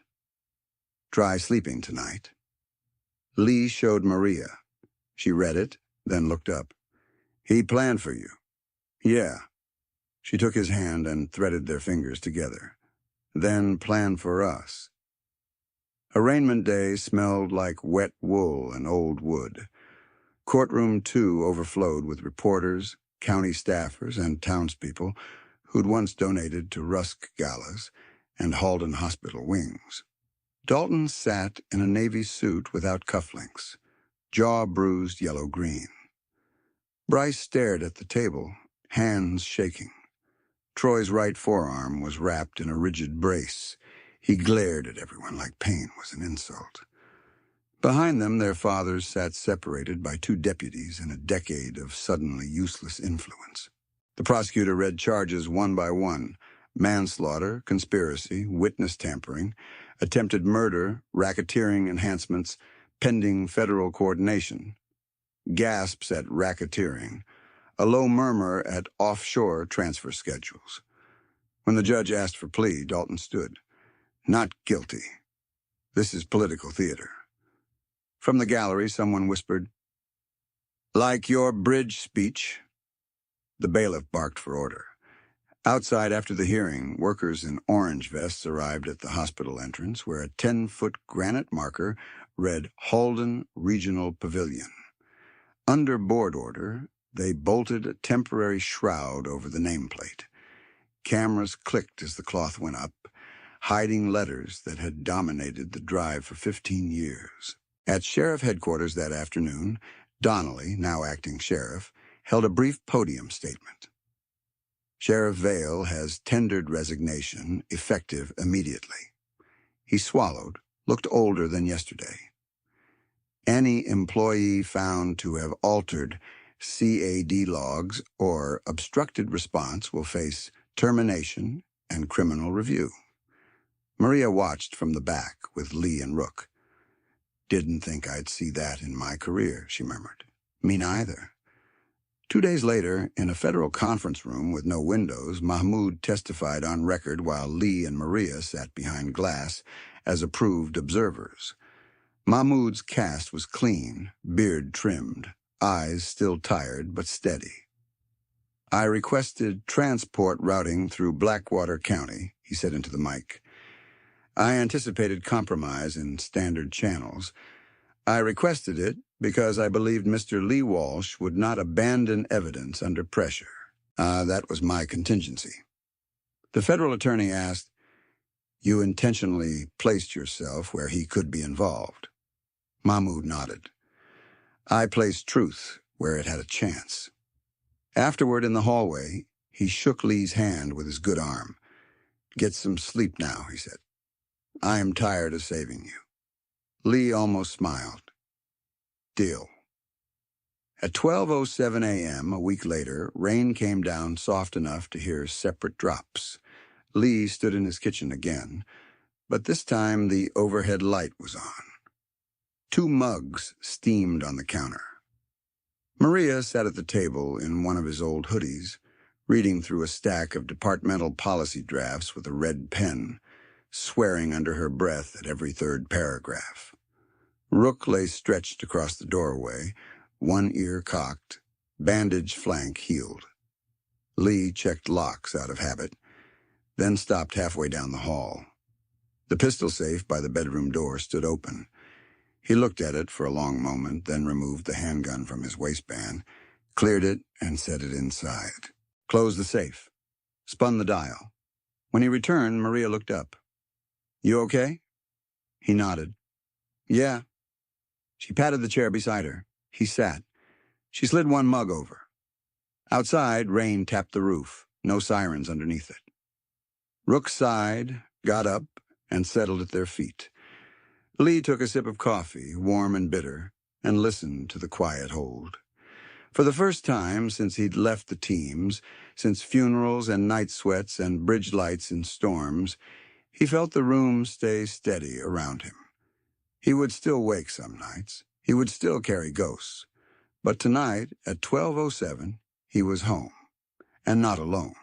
S1: Try sleeping tonight. Lee showed Maria. She read it, then looked up. "He planned for you." "Yeah." She took his hand and threaded their fingers together. "Then planned for us." Arraignment day smelled like wet wool and old wood. Courtroom 2 overflowed with reporters, county staffers, and townspeople who'd once donated to Rusk galas and Halden Hospital wings. Dalton sat in a navy suit without cufflinks, jaw bruised yellow-green. Bryce stared at the table, hands shaking. Troy's right forearm was wrapped in a rigid brace. He glared at everyone like pain was an insult. Behind them, their fathers sat separated by 2 deputies in a decade of suddenly useless influence. The prosecutor read charges one by one: manslaughter, conspiracy, witness tampering, attempted murder, racketeering enhancements, pending federal coordination. Gasps at racketeering, a low murmur at offshore transfer schedules. When the judge asked for plea, Dalton stood. "Not guilty. This is political theater." From the gallery, someone whispered, "Like your bridge speech." The bailiff barked for order. Outside after the hearing, workers in orange vests arrived at the hospital entrance where a 10-foot granite marker read Halden Regional Pavilion. Under board order, they bolted a temporary shroud over the nameplate. Cameras clicked as the cloth went up, hiding letters that had dominated the drive for 15 years. At sheriff headquarters that afternoon, Donnelly, now acting sheriff, held a brief podium statement. "Sheriff Vale has tendered resignation, effective immediately." He swallowed, looked older than yesterday. "Any employee found to have altered CAD logs or obstructed response will face termination and criminal review." Maria watched from the back with Lee and Rook. "Didn't think I'd see that in my career," she murmured. "Me neither." 2 days later, in a federal conference room with no windows, Mahmoud testified on record while Lee and Maria sat behind glass as approved observers. Mahmoud's cast was clean, beard trimmed, eyes still tired but steady. "I requested transport routing through Blackwater County," he said into the mic. "I anticipated compromise in standard channels. I requested it because I believed Mr. Lee Walsh would not abandon evidence under pressure. That was my contingency." The federal attorney asked, "You intentionally placed yourself where he could be involved?" Mahmoud nodded. "I placed truth where it had a chance." Afterward in the hallway, he shook Lee's hand with his good arm. "Get some sleep now," he said. "I am tired of saving you." Lee almost smiled. "Deal." At 12:07 a.m., a week later, rain came down soft enough to hear separate drops. Lee stood in his kitchen again, but this time the overhead light was on. 2 mugs steamed on the counter. Maria sat at the table in one of his old hoodies, reading through a stack of departmental policy drafts with a red pen. swearing under her breath at every third paragraph. Rook lay stretched across the doorway, one ear cocked, bandaged flank healed. Lee checked locks out of habit, then stopped halfway down the hall. The pistol safe by the bedroom door stood open. He looked at it for a long moment, then removed the handgun from his waistband, cleared it, and set it inside. Closed the safe. Spun the dial. When he returned, Maria looked up. "You okay?" He nodded. "Yeah." She patted the chair beside her. He sat. She slid one mug over. Outside, rain tapped the roof. No sirens underneath it. Rook sighed, got up, and settled at their feet. Lee took a sip of coffee, warm and bitter, and listened to the quiet hold. For the first time since he'd left the teams, since funerals and night sweats and bridge lights in storms, he felt the room stay steady around him. He would still wake some nights. He would still carry ghosts. But tonight, at 12:07, he was home, and not alone.